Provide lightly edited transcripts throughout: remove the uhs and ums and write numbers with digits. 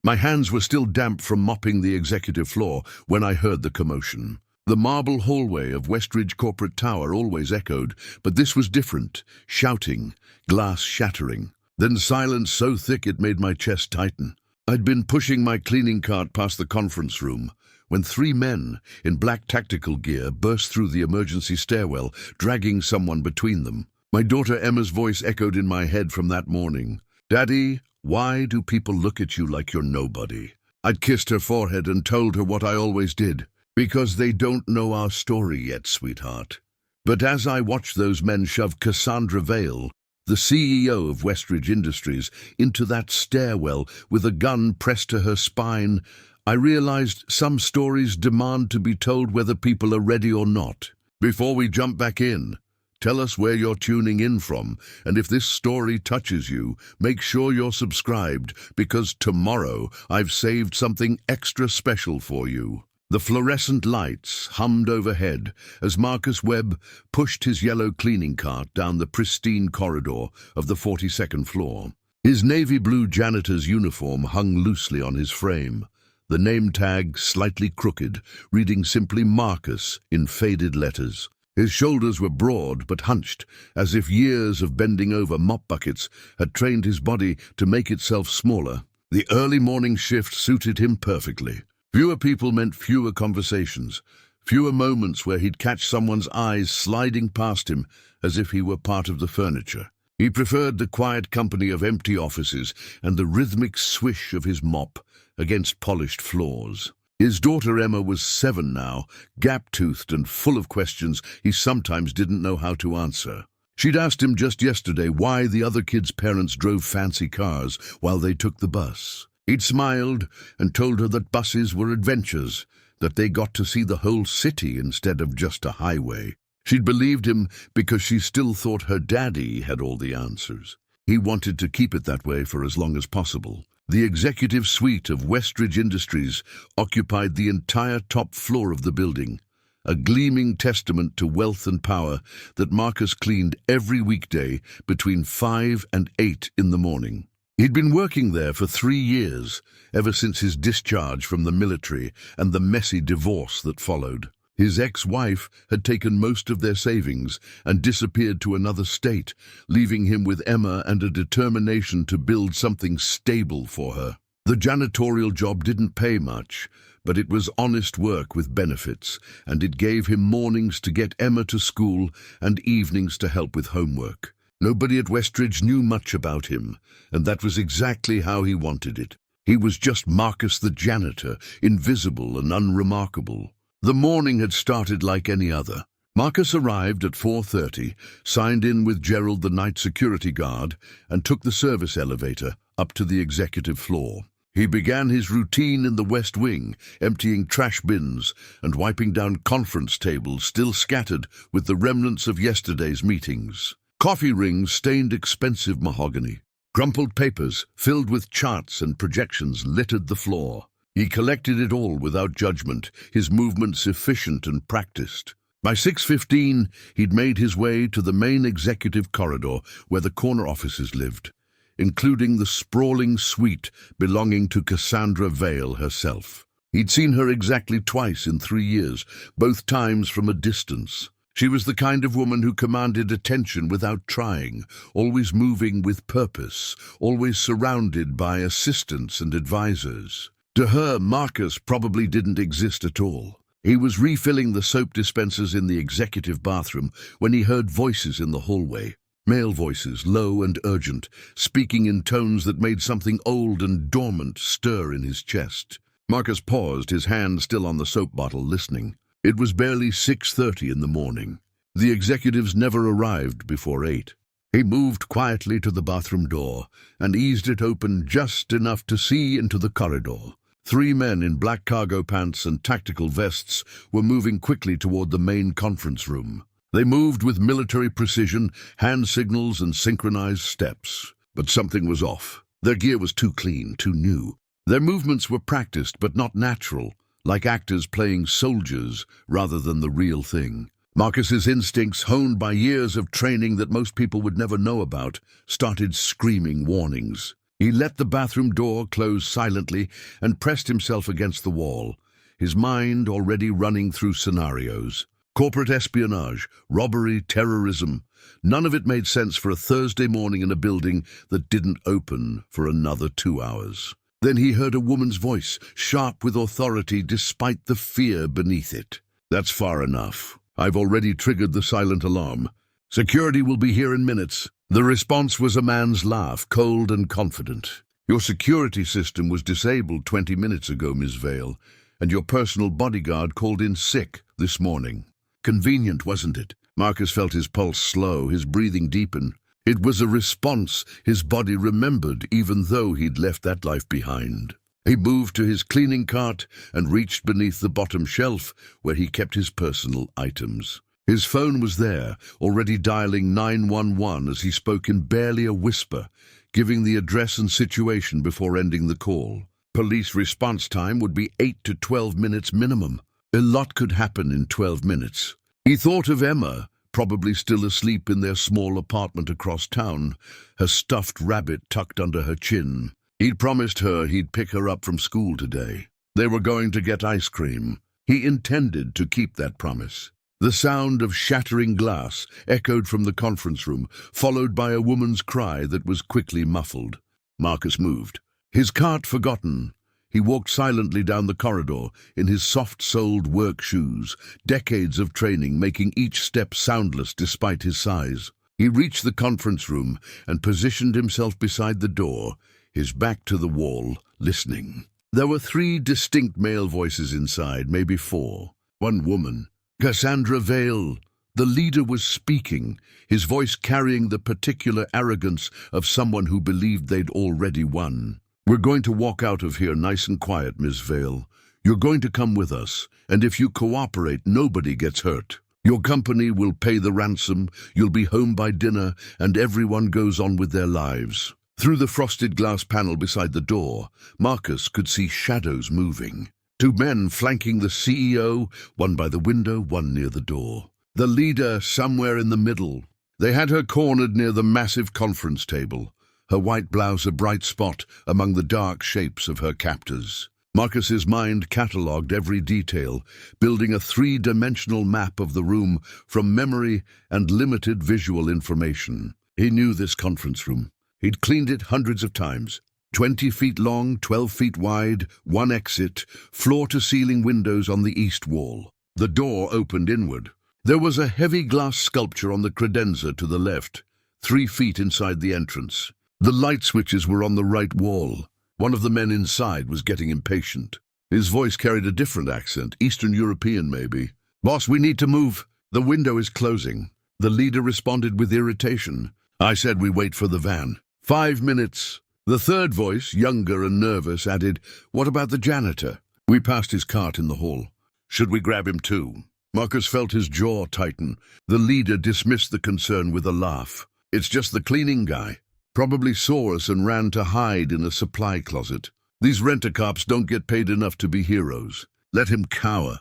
My hands were still damp from mopping the executive floor when I heard the commotion. The marble hallway of Westridge Corporate Tower always echoed, but this was different. Shouting, glass shattering. Then silence so thick it made my chest tighten. I'd been pushing my cleaning cart past the conference room when 3 men in black tactical gear burst through the emergency stairwell, dragging someone between them. My daughter Emma's voice echoed in my head from that morning. "Daddy, why do people look at you like you're nobody?" I'd kissed her forehead and told her what I always did. "Because they don't know our story yet, sweetheart." But as I watched those men shove Cassandra Vale, the CEO of Westridge Industries, into that stairwell with a gun pressed to her spine, I realized some stories demand to be told whether people are ready or not. Before we jump back in, tell us where you're tuning in from, and if this story touches you, make sure you're subscribed, because tomorrow I've saved something extra special for you. The fluorescent lights hummed overhead as Marcus Webb pushed his yellow cleaning cart down the pristine corridor of the 42nd floor. His navy blue janitor's uniform hung loosely on his frame, the name tag slightly crooked, reading simply Marcus in faded letters. His shoulders were broad but hunched, as if years of bending over mop buckets had trained his body to make itself smaller. The early morning shift suited him perfectly. Fewer people meant fewer conversations, fewer moments where he'd catch someone's eyes sliding past him as if he were part of the furniture. He preferred the quiet company of empty offices and the rhythmic swish of his mop against polished floors. His daughter Emma was 7 now, gap-toothed and full of questions he sometimes didn't know how to answer. She'd asked him just yesterday why the other kids' parents drove fancy cars while they took the bus. He'd smiled and told her that buses were adventures, that they got to see the whole city instead of just a highway. She'd believed him because she still thought her daddy had all the answers. He wanted to keep it that way for as long as possible. The executive suite of Westridge Industries occupied the entire top floor of the building, a gleaming testament to wealth and power that Marcus cleaned every weekday between 5 and 8 in the morning. He'd been working there for 3 years, ever since his discharge from the military and the messy divorce that followed. His ex-wife had taken most of their savings and disappeared to another state, leaving him with Emma and a determination to build something stable for her. The janitorial job didn't pay much, but it was honest work with benefits, and it gave him mornings to get Emma to school and evenings to help with homework. Nobody at Westridge knew much about him, and that was exactly how he wanted it. He was just Marcus the janitor, invisible and unremarkable. The morning had started like any other. Marcus arrived at 4:30, signed in with Gerald the night security guard, and took the service elevator up to the executive floor. He began his routine in the West Wing, emptying trash bins and wiping down conference tables still scattered with the remnants of yesterday's meetings. Coffee rings stained expensive mahogany. Crumpled papers filled with charts and projections littered the floor. He collected it all without judgment, his movements efficient and practiced. By 6:15, he'd made his way to the main executive corridor where the corner offices lived, including the sprawling suite belonging to Cassandra Vale herself. He'd seen her exactly twice in 3 years, both times from a distance. She was the kind of woman who commanded attention without trying, always moving with purpose, always surrounded by assistants and advisors. To her, Marcus probably didn't exist at all. He was refilling the soap dispensers in the executive bathroom when he heard voices in the hallway. Male voices, low and urgent, speaking in tones that made something old and dormant stir in his chest. Marcus paused, his hand still on the soap bottle, listening. It was barely 6:30 in the morning. The executives never arrived before 8. He moved quietly to the bathroom door and eased it open just enough to see into the corridor. 3 men in black cargo pants and tactical vests were moving quickly toward the main conference room. They moved with military precision, hand signals and synchronized steps. But something was off. Their gear was too clean, too new. Their movements were practiced but not natural, like actors playing soldiers rather than the real thing. Marcus's instincts, honed by years of training that most people would never know about, started screaming warnings. He let the bathroom door close silently and pressed himself against the wall, his mind already running through scenarios. Corporate espionage, robbery, terrorism. None of it made sense for a Thursday morning in a building that didn't open for another 2 hours. Then he heard a woman's voice, sharp with authority despite the fear beneath it. "That's far enough. I've already triggered the silent alarm. Security will be here in minutes." The response was a man's laugh, cold and confident. "Your security system was disabled 20 minutes ago, Ms. Vale, and your personal bodyguard called in sick this morning." Convenient, wasn't it? Marcus felt his pulse slow, his breathing deepen. It was a response his body remembered, even though he'd left that life behind. He moved to his cleaning cart and reached beneath the bottom shelf where he kept his personal items. His phone was there, already dialing 911 as he spoke in barely a whisper, giving the address and situation before ending the call. Police response time would be 8 to 12 minutes minimum. A lot could happen in 12 minutes. He thought of Emma, probably still asleep in their small apartment across town, her stuffed rabbit tucked under her chin. He'd promised her he'd pick her up from school today. They were going to get ice cream. He intended to keep that promise. The sound of shattering glass echoed from the conference room, followed by a woman's cry that was quickly muffled. Marcus moved. His cart forgotten, he walked silently down the corridor in his soft-soled work shoes, decades of training making each step soundless despite his size. He reached the conference room and positioned himself beside the door, his back to the wall, listening. There were 3 distinct male voices inside, maybe 4. One woman. Cassandra Vale. The leader was speaking, his voice carrying the particular arrogance of someone who believed they'd already won. "We're going to walk out of here nice and quiet, Miss Vale. You're going to come with us, and if you cooperate, nobody gets hurt. Your company will pay the ransom, you'll be home by dinner, and everyone goes on with their lives." Through the frosted glass panel beside the door, Marcus could see shadows moving. 2 men flanking the CEO, one by the window, one near the door. The leader somewhere in the middle. They had her cornered near the massive conference table, her white blouse a bright spot among the dark shapes of her captors. Marcus's mind catalogued every detail, building a 3-dimensional map of the room from memory and limited visual information. He knew this conference room. He'd cleaned it hundreds of times. 20 feet long, 12 feet wide, 1 exit, floor-to-ceiling windows on the east wall. The door opened inward. There was a heavy glass sculpture on the credenza to the left, 3 feet inside the entrance. The light switches were on the right wall. One of the men inside was getting impatient. His voice carried a different accent, Eastern European maybe. "Boss, we need to move. The window is closing." The leader responded with irritation. "I said we wait for the van." 5 minutes. The third voice, younger and nervous, added, "What about the janitor?" "We passed his cart in the hall. Should we grab him too?" Marcus felt his jaw tighten. The leader dismissed the concern with a laugh. "It's just the cleaning guy. Probably saw us and ran to hide in a supply closet. These rent-a-cops don't get paid enough to be heroes. Let him cower."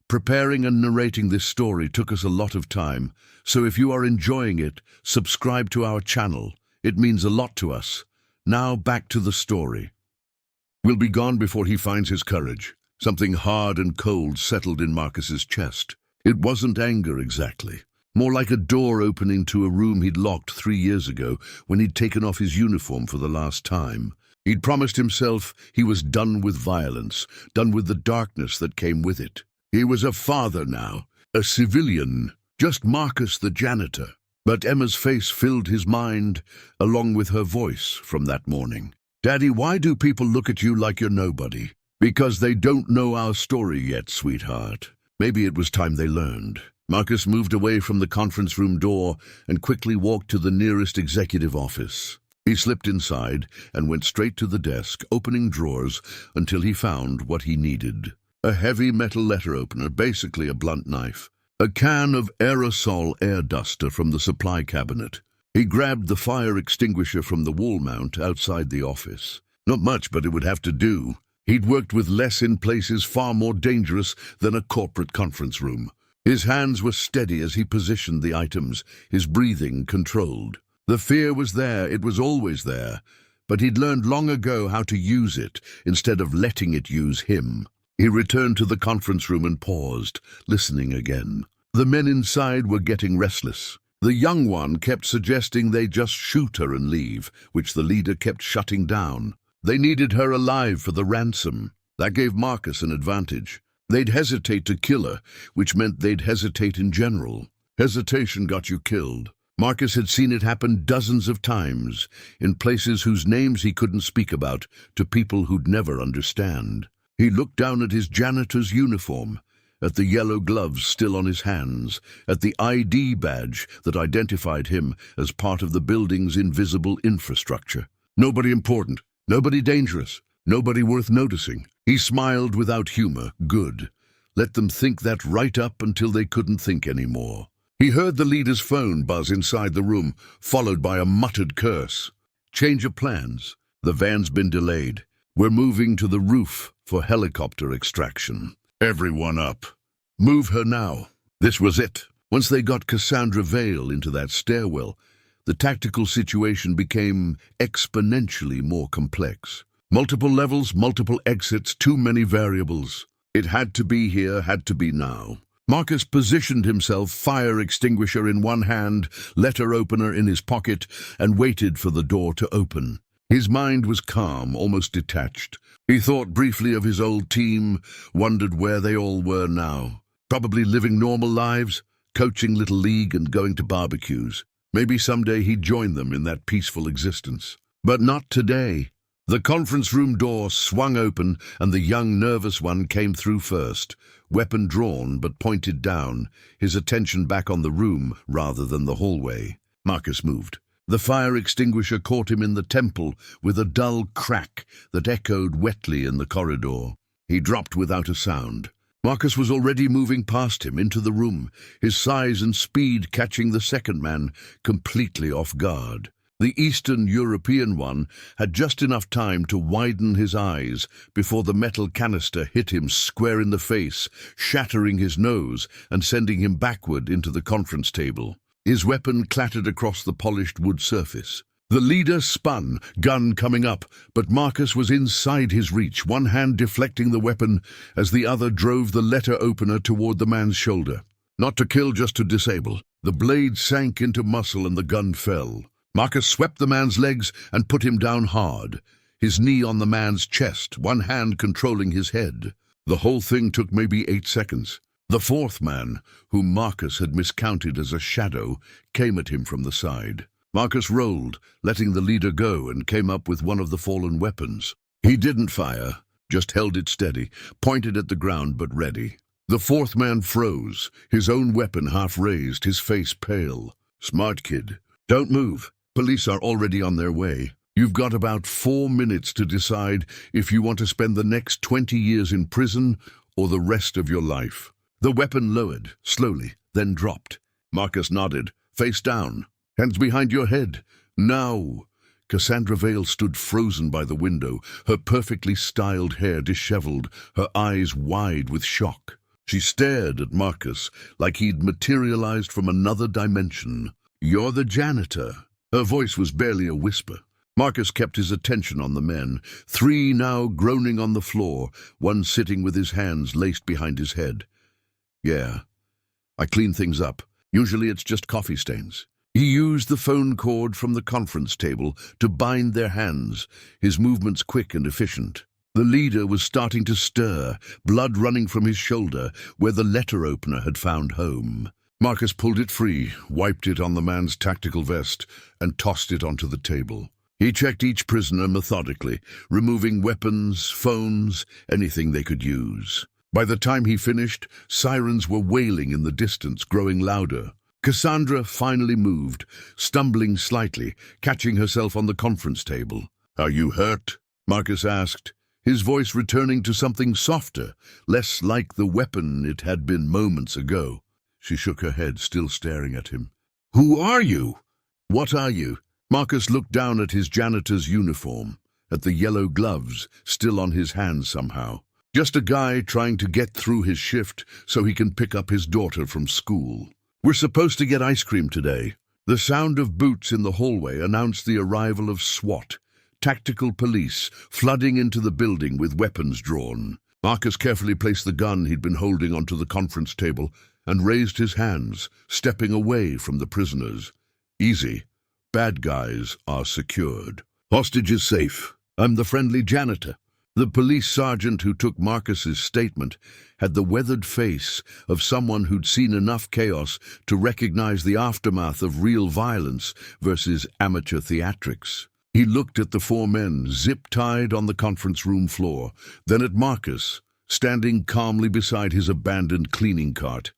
Preparing and narrating this story took us a lot of time, so if you are enjoying it, subscribe to our channel. It means a lot to us. Now back to the story. We'll be gone before he finds his courage. Something hard and cold settled in Marcus's chest. It wasn't anger exactly. More like a door opening to a room he'd locked 3 years ago when he'd taken off his uniform for the last time. He'd promised himself he was done with violence, done with the darkness that came with it. He was a father now, a civilian, just Marcus the janitor. But Emma's face filled his mind, along with her voice from that morning. "Daddy, why do people look at you like you're nobody?" "Because they don't know our story yet, sweetheart. Maybe it was time they learned." Marcus moved away from the conference room door and quickly walked to the nearest executive office. He slipped inside and went straight to the desk, opening drawers until he found what he needed. A heavy metal letter opener, basically a blunt knife. A can of aerosol air duster from the supply cabinet. He grabbed the fire extinguisher from the wall mount outside the office. Not much, but it would have to do. He'd worked with less in places far more dangerous than a corporate conference room. His hands were steady as he positioned the items, his breathing controlled. The fear was there, it was always there, but he'd learned long ago how to use it instead of letting it use him. He returned to the conference room and paused, listening again. The men inside were getting restless. The young one kept suggesting they just shoot her and leave, which the leader kept shutting down. They needed her alive for the ransom. That gave Marcus an advantage. They'd hesitate to kill her, which meant they'd hesitate in general. Hesitation got you killed. Marcus had seen it happen dozens of times, in places whose names he couldn't speak about, to people who'd never understand. He looked down at his janitor's uniform, at the yellow gloves still on his hands, at the ID badge that identified him as part of the building's invisible infrastructure. Nobody important, nobody dangerous, nobody worth noticing. He smiled without humor. Good. Let them think that right up until they couldn't think anymore. He heard the leader's phone buzz inside the room, followed by a muttered curse. Change of plans. The van's been delayed. We're moving to the roof for helicopter extraction. Everyone up. Move her now. This was it. Once they got Cassandra Vale into that stairwell, the tactical situation became exponentially more complex. Multiple levels, multiple exits, too many variables. It had to be here, had to be now. Marcus positioned himself, fire extinguisher in one hand, letter opener in his pocket, and waited for the door to open. His mind was calm, almost detached. He thought briefly of his old team, wondered where they all were now. Probably living normal lives, coaching Little League and going to barbecues. Maybe someday he'd join them in that peaceful existence. But not today. The conference room door swung open and the young nervous one came through first, weapon drawn but pointed down, his attention back on the room rather than the hallway. Marcus moved. The fire extinguisher caught him in the temple with a dull crack that echoed wetly in the corridor. He dropped without a sound. Marcus was already moving past him into the room, his size and speed catching the second man completely off guard. The Eastern European one had just enough time to widen his eyes before the metal canister hit him square in the face, shattering his nose and sending him backward into the conference table. His weapon clattered across the polished wood surface. The leader spun, gun coming up, but Marcus was inside his reach, one hand deflecting the weapon as the other drove the letter opener toward the man's shoulder. Not to kill, just to disable. The blade sank into muscle and the gun fell. Marcus swept the man's legs and put him down hard, his knee on the man's chest, one hand controlling his head. The whole thing took maybe 8 seconds. The fourth man, whom Marcus had miscounted as a shadow, came at him from the side. Marcus rolled, letting the leader go, and came up with one of the fallen weapons. He didn't fire, just held it steady, pointed at the ground but ready. The fourth man froze, his own weapon half raised, his face pale. Smart kid. Don't move. Police are already on their way. You've got about 4 minutes to decide if you want to spend the next 20 years in prison or the rest of your life. The weapon lowered, slowly, then dropped. Marcus nodded, face down, hands behind your head. Now. Cassandra Vale stood frozen by the window, her perfectly styled hair disheveled, her eyes wide with shock. She stared at Marcus like he'd materialized from another dimension. You're the janitor. Her voice was barely a whisper. Marcus kept his attention on the men, 3 now groaning on the floor, one sitting with his hands laced behind his head. Yeah, I clean things up. Usually it's just coffee stains. He used the phone cord from the conference table to bind their hands, his movements quick and efficient. The leader was starting to stir, blood running from his shoulder, where the letter opener had found home. Marcus pulled it free, wiped it on the man's tactical vest, and tossed it onto the table. He checked each prisoner methodically, removing weapons, phones, anything they could use. By the time he finished, sirens were wailing in the distance, growing louder. Cassandra finally moved, stumbling slightly, catching herself on the conference table. "Are you hurt?" Marcus asked, his voice returning to something softer, less like the weapon it had been moments ago. She shook her head, still staring at him. "Who are you?" "What are you?" Marcus looked down at his janitor's uniform, at the yellow gloves still on his hands somehow. "Just a guy trying to get through his shift so he can pick up his daughter from school. We're supposed to get ice cream today." The sound of boots in the hallway announced the arrival of SWAT, tactical police flooding into the building with weapons drawn. Marcus carefully placed the gun he'd been holding onto the conference table and raised his hands, stepping away from the prisoners. Easy. Bad guys are secured. Hostage is safe. I'm the friendly janitor. The police sergeant who took Marcus's statement had the weathered face of someone who'd seen enough chaos to recognize the aftermath of real violence versus amateur theatrics. He looked at the four men zip-tied on the conference room floor, then at Marcus, standing calmly beside his abandoned cleaning cart,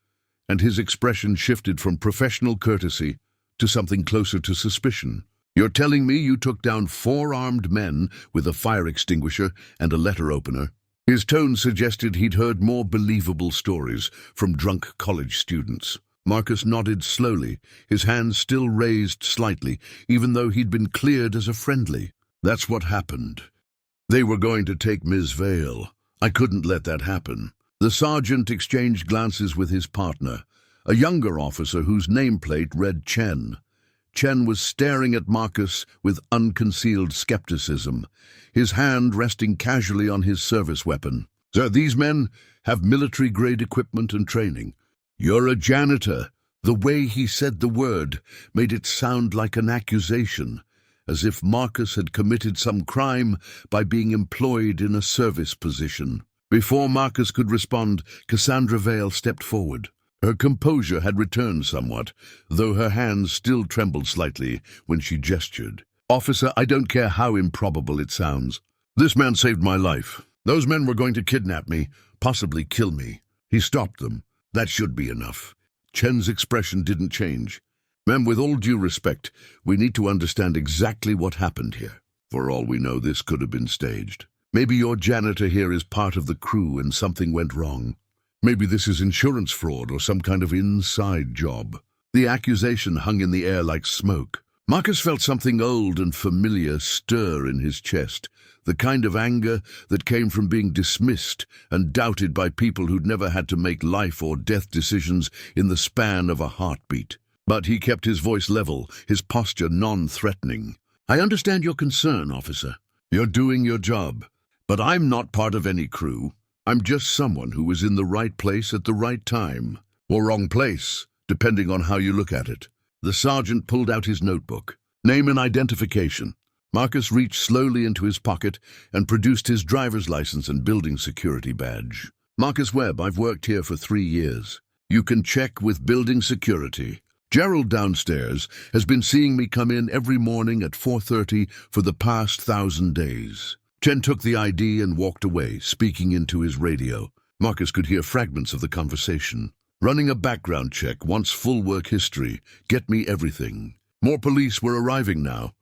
and his expression shifted from professional courtesy to something closer to suspicion. You're telling me you took down 4 armed men with a fire extinguisher and a letter opener? His tone suggested he'd heard more believable stories from drunk college students. Marcus nodded slowly, his hands still raised slightly, even though he'd been cleared as a friendly. That's what happened. They were going to take Ms. Vale. I couldn't let that happen. The sergeant exchanged glances with his partner, a younger officer whose nameplate read Chen. Chen was staring at Marcus with unconcealed skepticism, his hand resting casually on his service weapon. Sir, these men have military-grade equipment and training. You're a janitor. The way he said the word made it sound like an accusation, as if Marcus had committed some crime by being employed in a service position. Before Marcus could respond, Cassandra Vale stepped forward. Her composure had returned somewhat, though her hands still trembled slightly when she gestured. Officer, I don't care how improbable it sounds. This man saved my life. Those men were going to kidnap me, possibly kill me. He stopped them. That should be enough. Chen's expression didn't change. Ma'am, with all due respect, we need to understand exactly what happened here. For all we know, this could have been staged. Maybe your janitor here is part of the crew and something went wrong. Maybe this is insurance fraud or some kind of inside job. The accusation hung in the air like smoke. Marcus felt something old and familiar stir in his chest, the kind of anger that came from being dismissed and doubted by people who'd never had to make life or death decisions in the span of a heartbeat. But he kept his voice level, his posture non-threatening. I understand your concern, officer. You're doing your job. But I'm not part of any crew. I'm just someone who was in the right place at the right time. Or wrong place, depending on how you look at it. The sergeant pulled out his notebook. Name and identification. Marcus reached slowly into his pocket and produced his driver's license and building security badge. Marcus Webb, I've worked here for 3 years. You can check with building security. Gerald downstairs has been seeing me come in every morning at 4:30 for the past 1,000 days. Chen took the ID and walked away, speaking into his radio. Marcus could hear fragments of the conversation. Running a background check, wants full work history, get me everything. More police were arriving now.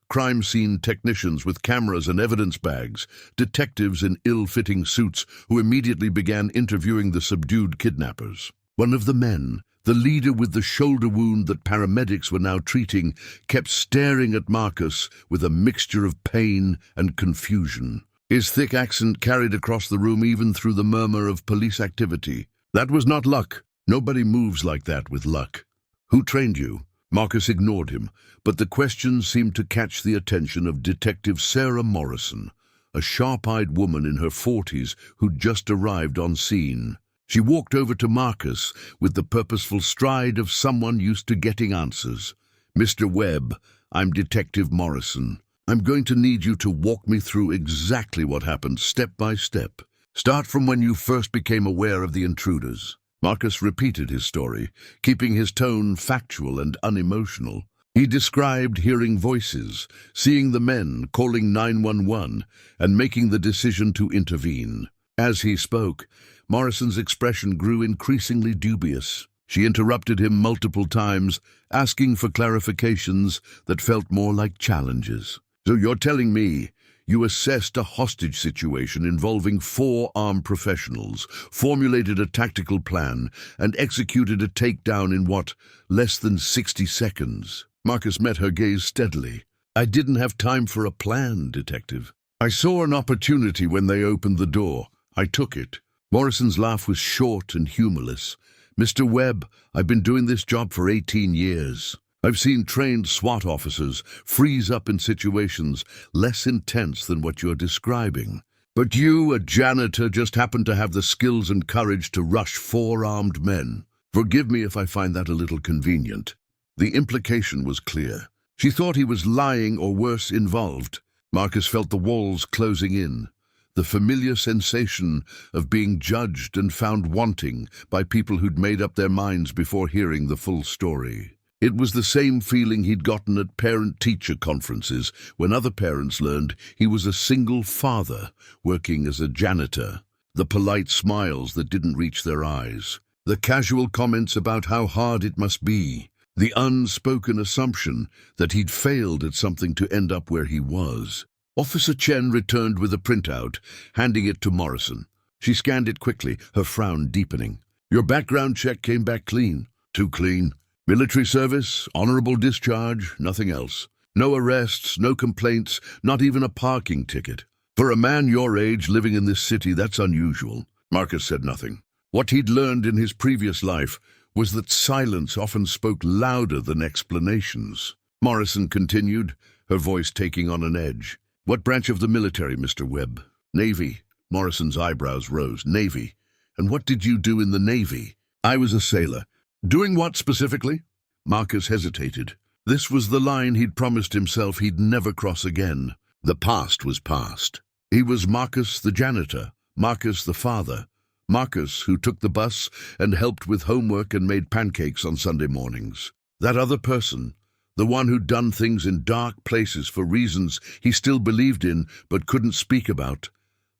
Crime scene technicians with cameras and evidence bags, detectives in ill-fitting suits who immediately began interviewing the subdued kidnappers. One of the men, the leader with the shoulder wound that paramedics were now treating, kept staring at Marcus with a mixture of pain and confusion. His thick accent carried across the room even through the murmur of police activity. That was not luck. Nobody moves like that with luck. Who trained you? Marcus ignored him, but the question seemed to catch the attention of Detective Sarah Morrison, a sharp-eyed woman in her 40s who'd just arrived on scene. She walked over to Marcus with the purposeful stride of someone used to getting answers. Mr. Webb, I'm Detective Morrison. I'm going to need you to walk me through exactly what happened, step by step. Start from when you first became aware of the intruders. Marcus repeated his story, keeping his tone factual and unemotional. He described hearing voices, seeing the men, calling 911, and making the decision to intervene. As he spoke, Morrison's expression grew increasingly dubious. She interrupted him multiple times, asking for clarifications that felt more like challenges. So you're telling me you assessed a hostage situation involving 4 armed professionals, formulated a tactical plan, and executed a takedown in what, less than 60 seconds? Marcus met her gaze steadily. I didn't have time for a plan, Detective. I saw an opportunity when they opened the door. I took it. Morrison's laugh was short and humorless. Mr. Webb, I've been doing this job for 18 years. I've seen trained SWAT officers freeze up in situations less intense than what you're describing. But you, a janitor, just happen to have the skills and courage to rush 4 armed men. Forgive me if I find that a little convenient." The implication was clear. She thought he was lying or worse, involved. Marcus felt the walls closing in, the familiar sensation of being judged and found wanting by people who'd made up their minds before hearing the full story. It was the same feeling he'd gotten at parent-teacher conferences when other parents learned he was a single father working as a janitor. The polite smiles that didn't reach their eyes. The casual comments about how hard it must be. The unspoken assumption that he'd failed at something to end up where he was. Officer Chen returned with a printout, handing it to Morrison. She scanned it quickly, her frown deepening. "Your background check came back clean." "Too clean. Military service, honorable discharge, nothing else. No arrests, no complaints, not even a parking ticket. For a man your age living in this city, that's unusual." Marcus said nothing. What he'd learned in his previous life was that silence often spoke louder than explanations. Morrison continued, her voice taking on an edge. "What branch of the military, Mr. Webb?" "Navy." Morrison's eyebrows rose. "Navy? And what did you do in the Navy?" "I was a sailor." "Doing what specifically?" Marcus hesitated. This was the line he'd promised himself he'd never cross again. The past was past. He was Marcus the janitor, Marcus the father, Marcus who took the bus and helped with homework and made pancakes on Sunday mornings. That other person, the one who'd done things in dark places for reasons he still believed in but couldn't speak about,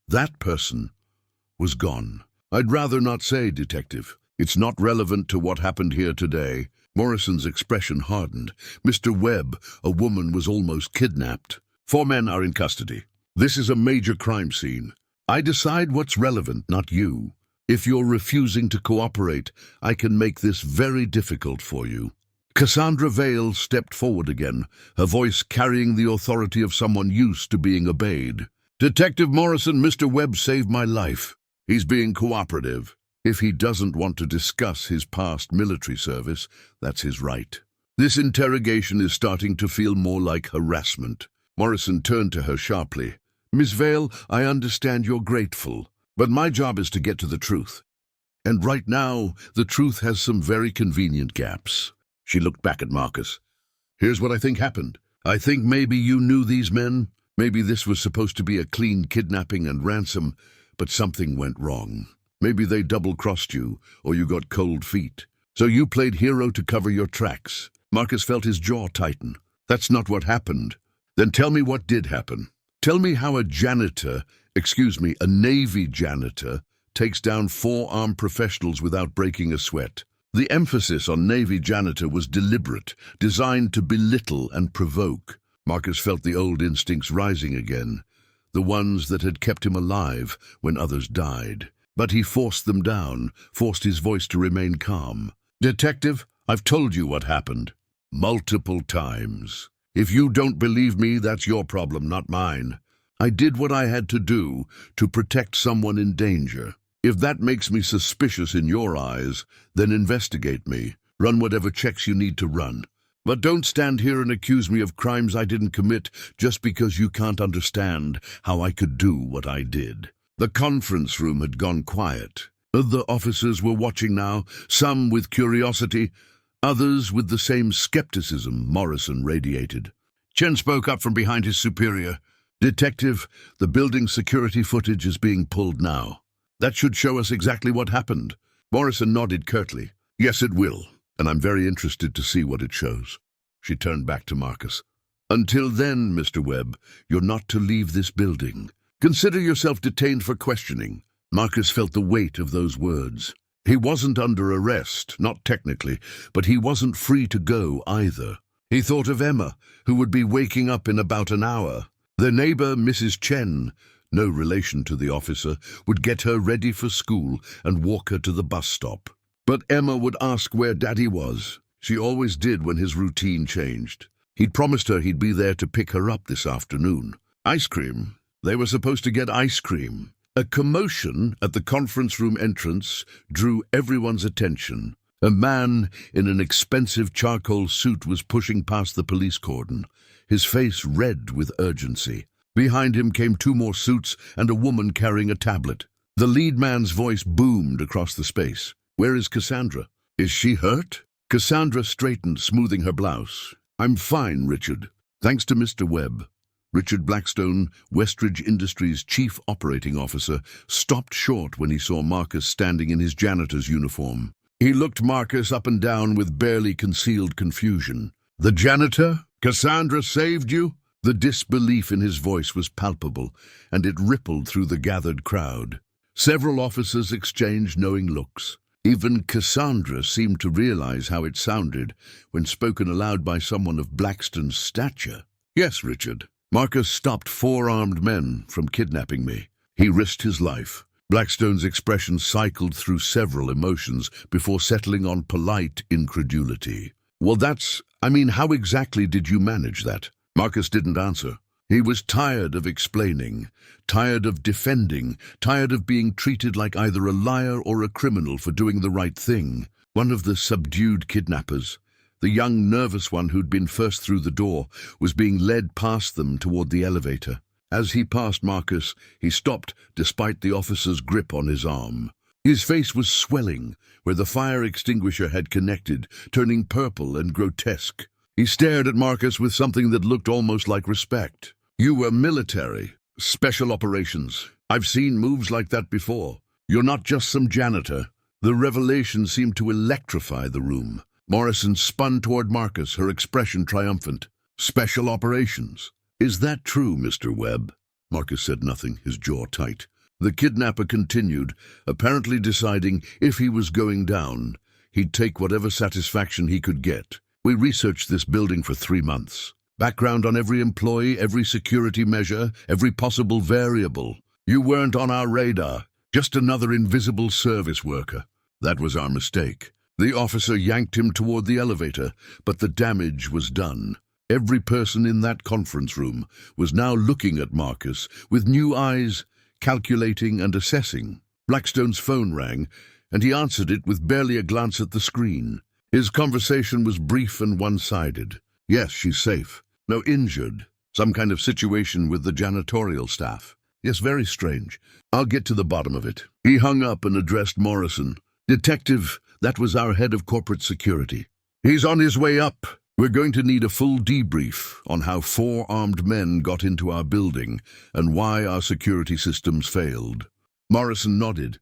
that person was gone. "I'd rather not say, Detective. It's not relevant to what happened here today." Morrison's expression hardened. "Mr. Webb, a woman was almost kidnapped. 4 men are in custody. This is a major crime scene. I decide what's relevant, not you. If you're refusing to cooperate, I can make this very difficult for you." Cassandra Vale stepped forward again, her voice carrying the authority of someone used to being obeyed. "Detective Morrison, Mr. Webb saved my life. He's being cooperative. If he doesn't want to discuss his past military service, that's his right. This interrogation is starting to feel more like harassment." Morrison turned to her sharply. "Miss Vale, I understand you're grateful, but my job is to get to the truth. And right now, the truth has some very convenient gaps." She looked back at Marcus. "Here's what I think happened. I think maybe you knew these men. Maybe this was supposed to be a clean kidnapping and ransom, but something went wrong. Maybe they double-crossed you, or you got cold feet. So you played hero to cover your tracks." Marcus felt his jaw tighten. "That's not what happened." "Then tell me what did happen. Tell me how a Navy janitor takes down 4 armed professionals without breaking a sweat." The emphasis on Navy janitor was deliberate, designed to belittle and provoke. Marcus felt the old instincts rising again, the ones that had kept him alive when others died. But he forced them down, forced his voice to remain calm. "Detective, I've told you what happened. Multiple times. If you don't believe me, that's your problem, not mine. I did what I had to do to protect someone in danger. If that makes me suspicious in your eyes, then investigate me. Run whatever checks you need to run. But don't stand here and accuse me of crimes I didn't commit just because you can't understand how I could do what I did." The conference room had gone quiet. Other officers were watching now, some with curiosity, others with the same skepticism Morrison radiated. Chen spoke up from behind his superior. "Detective, the building security footage is being pulled now. That should show us exactly what happened." Morrison nodded curtly. "Yes, it will, and I'm very interested to see what it shows." She turned back to Marcus. "Until then, Mr. Webb, you're not to leave this building. Consider yourself detained for questioning." Marcus felt the weight of those words. He wasn't under arrest, not technically, but he wasn't free to go either. He thought of Emma, who would be waking up in about an hour. Their neighbor, Mrs. Chen, no relation to the officer, would get her ready for school and walk her to the bus stop. But Emma would ask where Daddy was. She always did when his routine changed. He'd promised her he'd be there to pick her up this afternoon. Ice cream. They were supposed to get ice cream. A commotion at the conference room entrance drew everyone's attention. A man in an expensive charcoal suit was pushing past the police cordon, his face red with urgency. Behind him came two more suits and a woman carrying a tablet. The lead man's voice boomed across the space. "Where is Cassandra? Is she hurt?" Cassandra straightened, smoothing her blouse. "I'm fine, Richard. Thanks to Mr. Webb." Richard Blackstone, Westridge Industries' chief operating officer, stopped short when he saw Marcus standing in his janitor's uniform. He looked Marcus up and down with barely concealed confusion. "The janitor? Cassandra saved you?" The disbelief in his voice was palpable, and it rippled through the gathered crowd. Several officers exchanged knowing looks. Even Cassandra seemed to realize how it sounded when spoken aloud by someone of Blackstone's stature. "Yes, Richard. Marcus stopped 4 armed men from kidnapping me. He risked his life." Blackstone's expression cycled through several emotions before settling on polite incredulity. "Well, how exactly did you manage that?" Marcus didn't answer. He was tired of explaining, tired of defending, tired of being treated like either a liar or a criminal for doing the right thing. One of the subdued kidnappers, the young nervous one who'd been first through the door, was being led past them toward the elevator. As he passed Marcus, he stopped despite the officer's grip on his arm. His face was swelling where the fire extinguisher had connected, turning purple and grotesque. He stared at Marcus with something that looked almost like respect. "You were military, special operations. I've seen moves like that before. You're not just some janitor." The revelation seemed to electrify the room. Morrison spun toward Marcus, her expression triumphant. "Special operations? Is that true, Mr. Webb?" Marcus said nothing, his jaw tight. The kidnapper continued, apparently deciding if he was going down, he'd take whatever satisfaction he could get. "We researched this building for 3 months. Background on every employee, every security measure, every possible variable. You weren't on our radar, just another invisible service worker. That was our mistake." The officer yanked him toward the elevator, but the damage was done. Every person in that conference room was now looking at Marcus with new eyes, calculating and assessing. Blackstone's phone rang, and he answered it with barely a glance at the screen. His conversation was brief and one-sided. "Yes, she's safe. No injured. Some kind of situation with the janitorial staff. Yes, very strange. I'll get to the bottom of it." He hung up and addressed Morrison. "Detective, that was our head of corporate security. He's on his way up. We're going to need a full debrief on how 4 armed men got into our building and why our security systems failed." Morrison nodded.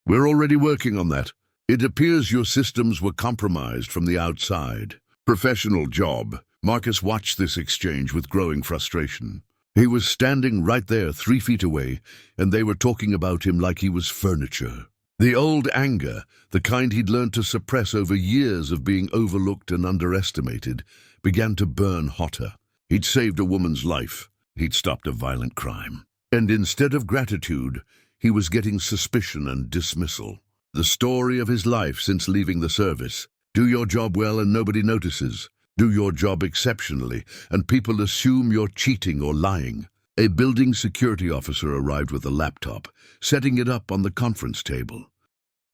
"We're already working on that. It appears your systems were compromised from the outside." "Professional job." Marcus watched this exchange with growing frustration. He was standing right there 3 feet away, and they were talking about him like he was furniture. The old anger, the kind he'd learned to suppress over years of being overlooked and underestimated, began to burn hotter. He'd saved a woman's life. He'd stopped a violent crime. And instead of gratitude, he was getting suspicion and dismissal. The story of his life since leaving the service. Do your job well and nobody notices. Do your job exceptionally and people assume you're cheating or lying. A building security officer arrived with a laptop, setting it up on the conference table.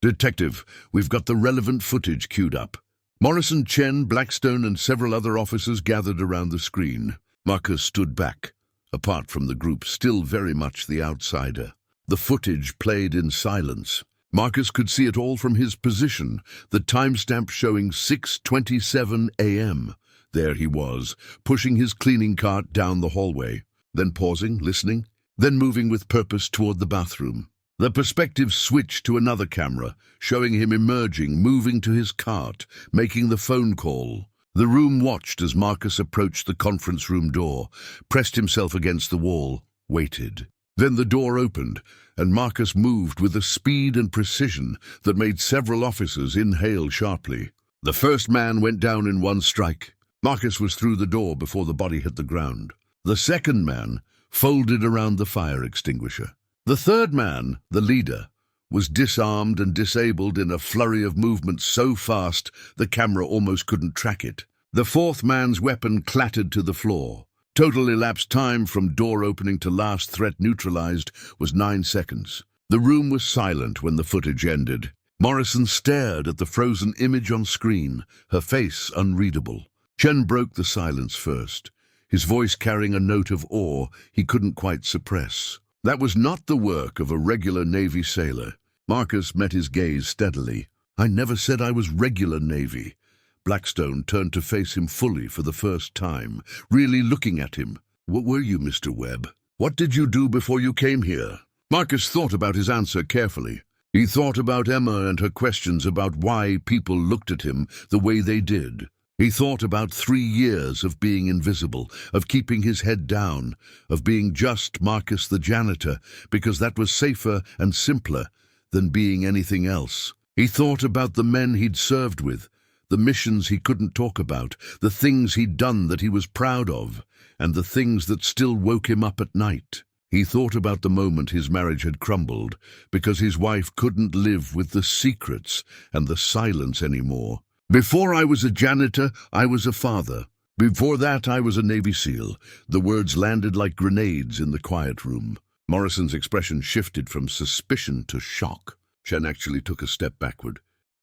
"Detective, we've got the relevant footage queued up." Morrison, Chen, Blackstone, and several other officers gathered around the screen. Marcus stood back, apart from the group, still very much the outsider. The footage played in silence. Marcus could see it all from his position, the timestamp showing 6:27 a.m. There he was, pushing his cleaning cart down the hallway, then pausing, listening, then moving with purpose toward the bathroom. The perspective switched to another camera, showing him emerging, moving to his cart, making the phone call. The room watched as Marcus approached the conference room door, pressed himself against the wall, waited. Then the door opened, and Marcus moved with a speed and precision that made several officers inhale sharply. The first man went down in one strike. Marcus was through the door before the body hit the ground. The second man folded around the fire extinguisher. The third man, the leader, was disarmed and disabled in a flurry of movement so fast the camera almost couldn't track it. The fourth man's weapon clattered to the floor. Total elapsed time from door opening to last threat neutralized was 9 seconds. The room was silent when the footage ended. Morrison stared at the frozen image on screen, her face unreadable. Chen broke the silence first, his voice carrying a note of awe he couldn't quite suppress. That was not the work of a regular Navy sailor. Marcus met his gaze steadily. I never said I was regular Navy. Blackstone turned to face him fully for the first time, really looking at him. What were you, Mr. Webb? What did you do before you came here? Marcus thought about his answer carefully. He thought about Emma and her questions about why people looked at him the way they did. He thought about 3 years of being invisible, of keeping his head down, of being just Marcus the janitor, because that was safer and simpler than being anything else. He thought about the men he'd served with, the missions he couldn't talk about, the things he'd done that he was proud of, and the things that still woke him up at night. He thought about the moment his marriage had crumbled, because his wife couldn't live with the secrets and the silence anymore. Before I was a janitor, I was a father. Before that, I was a Navy SEAL. The words landed like grenades in the quiet room. Morrison's expression shifted from suspicion to shock. Chen actually took a step backward.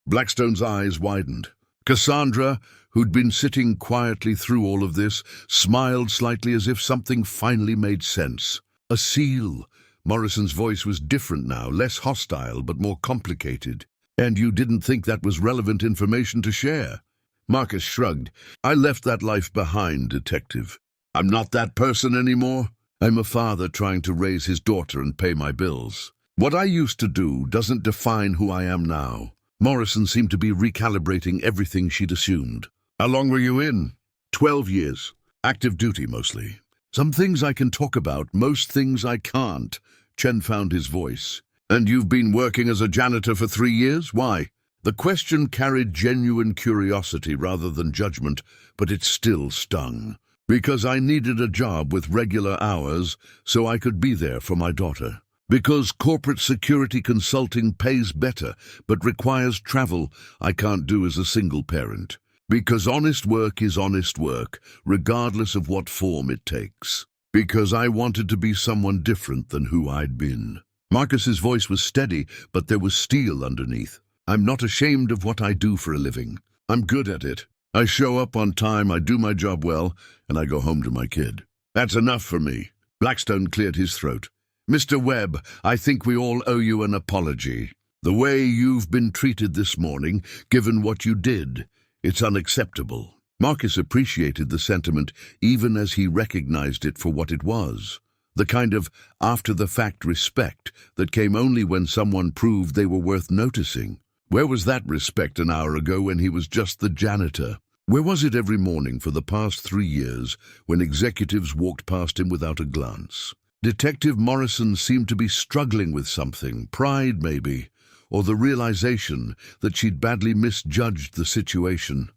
Blackstone's eyes widened. Cassandra, who'd been sitting quietly through all of this, smiled slightly as if something finally made sense. A SEAL. Morrison's voice was different now, less hostile but more complicated. And you didn't think that was relevant information to share? Marcus shrugged. I left that life behind, Detective. I'm not that person anymore. I'm a father trying to raise his daughter and pay my bills. What I used to do doesn't define who I am now. Morrison seemed to be recalibrating everything she'd assumed. How long were you in? 12 years. Active duty, mostly. Some things I can talk about, most things I can't. Chen found his voice. And you've been working as a janitor for 3 years? Why? The question carried genuine curiosity rather than judgment, but it still stung. Because I needed a job with regular hours so I could be there for my daughter. Because corporate security consulting pays better, but requires travel I can't do as a single parent. Because honest work is honest work, regardless of what form it takes. Because I wanted to be someone different than who I'd been. Marcus's voice was steady, but there was steel underneath. I'm not ashamed of what I do for a living. I'm good at it. I show up on time, I do my job well, and I go home to my kid. That's enough for me. Blackstone cleared his throat. Mr. Webb, I think we all owe you an apology. The way you've been treated this morning, given what you did, it's unacceptable. Marcus appreciated the sentiment even as he recognized it for what it was. The kind of after-the-fact respect that came only when someone proved they were worth noticing. Where was that respect an hour ago when he was just the janitor? Where was it every morning for the past 3 years when executives walked past him without a glance? Detective Morrison seemed to be struggling with something, pride maybe, or the realization that she'd badly misjudged the situation.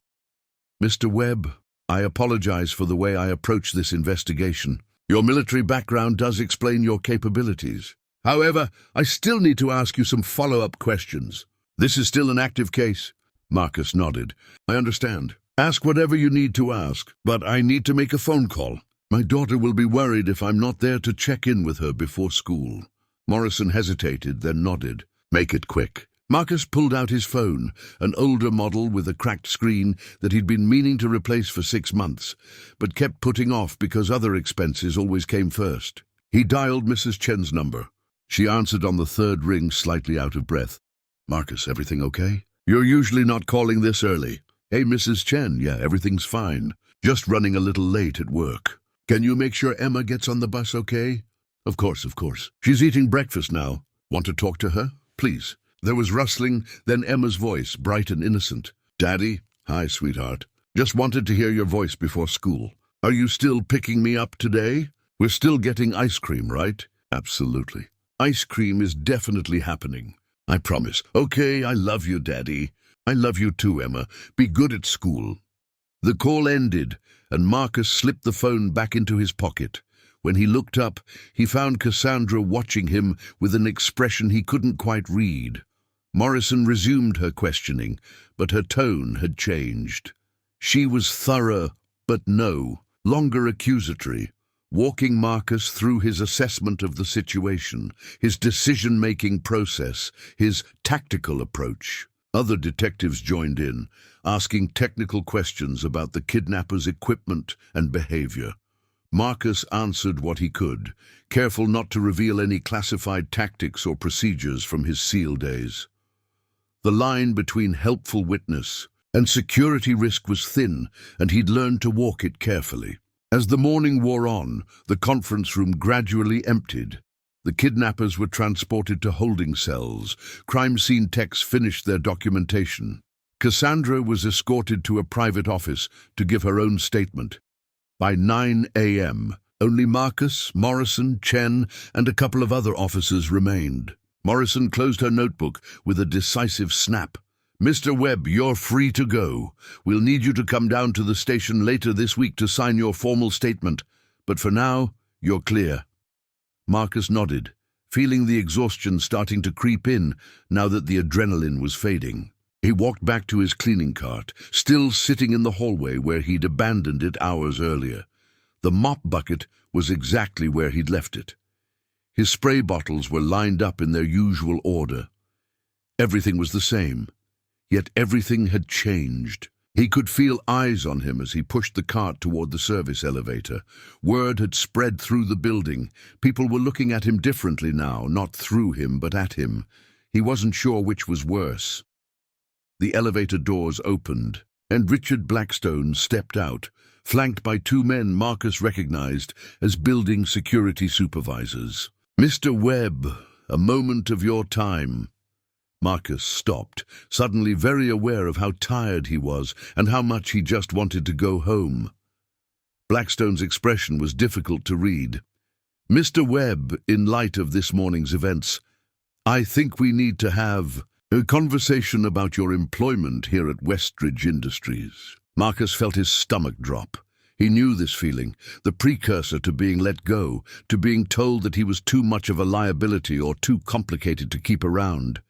Mr. Webb, I apologize for the way I approached this investigation. Your military background does explain your capabilities. However, I still need to ask you some follow-up questions. This is still an active case? Marcus nodded. I understand. Ask whatever you need to ask, but I need to make a phone call. My daughter will be worried if I'm not there to check in with her before school. Morrison hesitated, then nodded. Make it quick. Marcus pulled out his phone, an older model with a cracked screen that he'd been meaning to replace for 6 months, but kept putting off because other expenses always came first. He dialed Mrs. Chen's number. She answered on the 3rd ring, slightly out of breath. Marcus, everything okay? You're usually not calling this early. Hey, Mrs. Chen, yeah, everything's fine. Just running a little late at work. Can you make sure Emma gets on the bus okay? Of course. She's eating breakfast now. Want to talk to her? Please. There was rustling, then Emma's voice, bright and innocent. Daddy? Hi, sweetheart. Just wanted to hear your voice before school. Are you still picking me up today? We're still getting ice cream, right? Absolutely. Ice cream is definitely happening. I promise. Okay, I love you, Daddy. I love you too, Emma. Be good at school. The call ended, and Marcus slipped the phone back into his pocket. When he looked up, he found Cassandra watching him with an expression he couldn't quite read. Morrison resumed her questioning, but her tone had changed. She was thorough, but no longer accusatory. walking Marcus through his assessment of the situation, his decision-making process, his tactical approach. Other detectives joined in, asking technical questions about the kidnapper's equipment and behavior. Marcus answered what he could, careful not to reveal any classified tactics or procedures from his SEAL days. The line between helpful witness and security risk was thin, and he'd learned to walk it carefully. As the morning wore on, the conference room gradually emptied. The kidnappers were transported to holding cells. Crime scene techs finished their documentation. Cassandra was escorted to a private office to give her own statement. By 9 a.m., only Marcus, Morrison, Chen, and a couple of other officers remained. Morrison closed her notebook with a decisive snap. "Mr. Webb, you're free to go. We'll need you to come down to the station later this week to sign your formal statement. But for now, you're clear." Marcus nodded, feeling the exhaustion starting to creep in now that the adrenaline was fading. He walked back to his cleaning cart, still sitting in the hallway where he'd abandoned it hours earlier. The mop bucket was exactly where he'd left it. His spray bottles were lined up in their usual order. Everything was the same, yet everything had changed. He could feel eyes on him as he pushed the cart toward the service elevator. Word had spread through the building. People were looking at him differently now, not through him, but at him. He wasn't sure which was worse. The elevator doors opened, and Richard Blackstone stepped out, flanked by two men Marcus recognized as building security supervisors. "Mr. Webb, a moment of your time." Marcus stopped, suddenly very aware of how tired he was and how much he just wanted to go home. Blackstone's expression was difficult to read. "Mr. Webb, in light of this morning's events, I think we need to have a conversation about your employment here at Westridge Industries." Marcus felt his stomach drop. He knew this feeling, the precursor to being let go, to being told that he was too much of a liability or too complicated to keep around.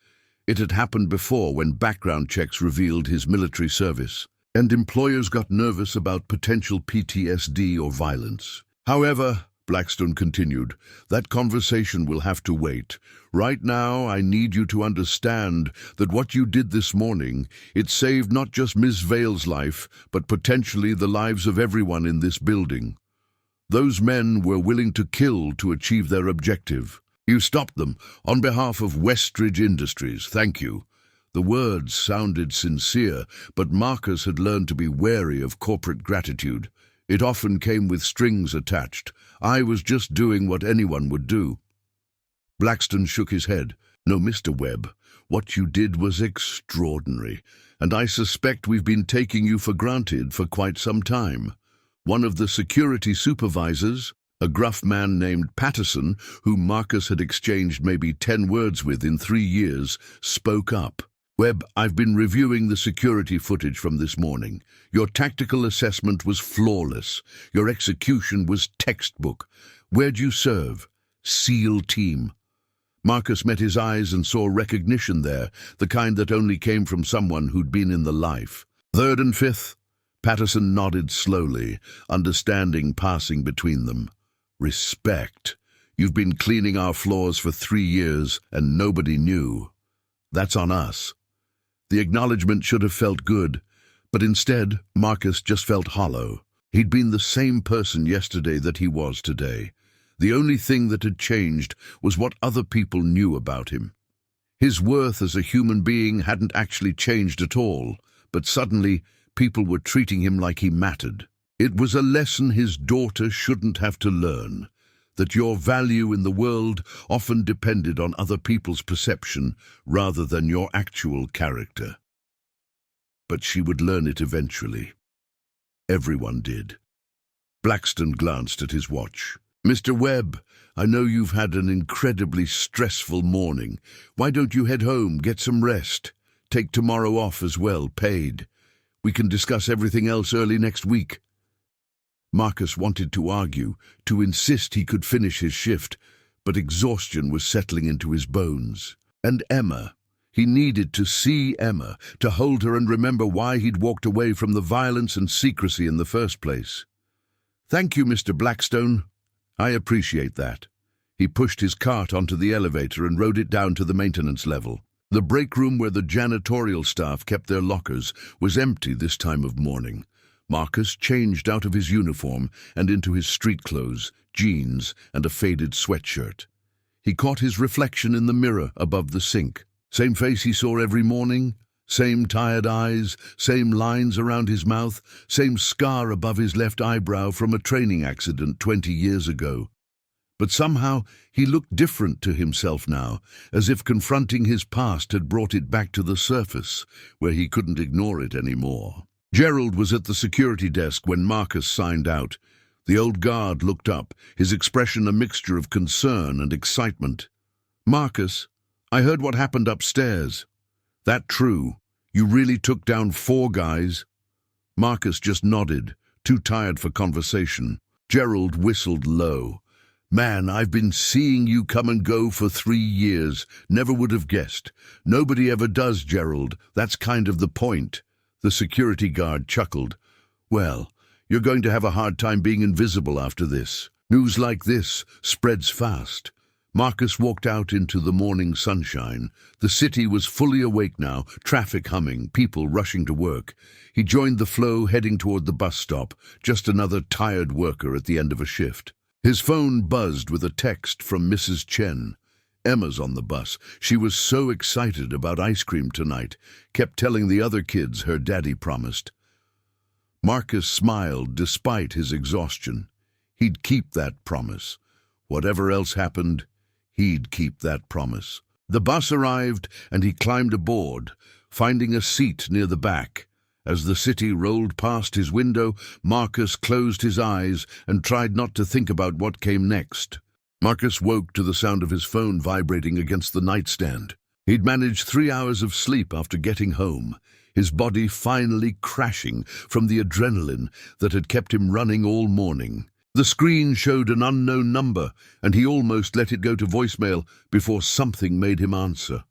It had happened before when background checks revealed his military service, and employers got nervous about potential PTSD or violence. "However," Blackstone continued, "that conversation will have to wait. Right now, I need you to understand that what you did this morning, it saved not just Ms. Vale's life, but potentially the lives of everyone in this building. Those men were willing to kill to achieve their objective. You stopped them on behalf of Westridge Industries. Thank you." The words sounded sincere, but Marcus had learned to be wary of corporate gratitude. It often came with strings attached. "I was just doing what anyone would do." Blackstone shook his head. "No, Mr. Webb, what you did was extraordinary, and I suspect we've been taking you for granted for quite some time." One of the security supervisors, a gruff man named Patterson, whom Marcus had exchanged maybe 10 words with in 3 years, spoke up. "Webb, I've been reviewing the security footage from this morning. Your tactical assessment was flawless. Your execution was textbook. Where'd you serve?" "SEAL team." Marcus met his eyes and saw recognition there, the kind that only came from someone who'd been in the life. "3rd and 5th?" Patterson nodded slowly, understanding passing between them. "Respect. You've been cleaning our floors for 3 years, and nobody knew. That's on us." The acknowledgement should have felt good, but instead, Marcus just felt hollow. He'd been the same person yesterday that he was today. The only thing that had changed was what other people knew about him. His worth as a human being hadn't actually changed at all, but suddenly, people were treating him like he mattered. It was a lesson his daughter shouldn't have to learn, that your value in the world often depended on other people's perception rather than your actual character. But she would learn it eventually. Everyone did. Blackstone glanced at his watch. "Mr. Webb, I know you've had an incredibly stressful morning. Why don't you head home, get some rest? Take tomorrow off as well, paid. We can discuss everything else early next week." Marcus wanted to argue, to insist he could finish his shift, but exhaustion was settling into his bones. And Emma. He needed to see Emma, to hold her and remember why he'd walked away from the violence and secrecy in the first place. "Thank you, Mr. Blackstone." I appreciate that. He pushed his cart onto the elevator and rode it down to the maintenance level. The break room where the janitorial staff kept their lockers was empty this time of morning. Marcus changed out of his uniform and into his street clothes, jeans, and a faded sweatshirt. He caught his reflection in the mirror above the sink. Same face he saw every morning, same tired eyes, same lines around his mouth, same scar above his left eyebrow from a training accident 20 years ago. But somehow he looked different to himself now, as if confronting his past had brought it back to the surface, where he couldn't ignore it anymore. Gerald was at the security desk when Marcus signed out. The old guard looked up, his expression a mixture of concern and excitement. "Marcus, I heard what happened upstairs. That true? You really took down 4 guys?" Marcus just nodded, too tired for conversation. Gerald whistled low. "Man, I've been seeing you come and go for 3 years. Never would have guessed. Nobody ever does, Gerald. That's kind of the point." The security guard chuckled. "Well, you're going to have a hard time being invisible after this. News like this spreads fast." Marcus walked out into the morning sunshine. The city was fully awake now, traffic humming, people rushing to work. He joined the flow, heading toward the bus stop, just another tired worker at the end of a shift. His phone buzzed with a text from Mrs. Chen. Emma's on the bus. She was so excited about ice cream tonight, kept telling the other kids her daddy promised. Marcus smiled despite his exhaustion. He'd keep that promise. Whatever else happened, he'd keep that promise. The bus arrived and he climbed aboard, finding a seat near the back. As the city rolled past his window, Marcus closed his eyes and tried not to think about what came next. Marcus woke to the sound of his phone vibrating against the nightstand. He'd managed 3 hours of sleep after getting home, his body finally crashing from the adrenaline that had kept him running all morning. The screen showed an unknown number, and he almost let it go to voicemail before something made him answer.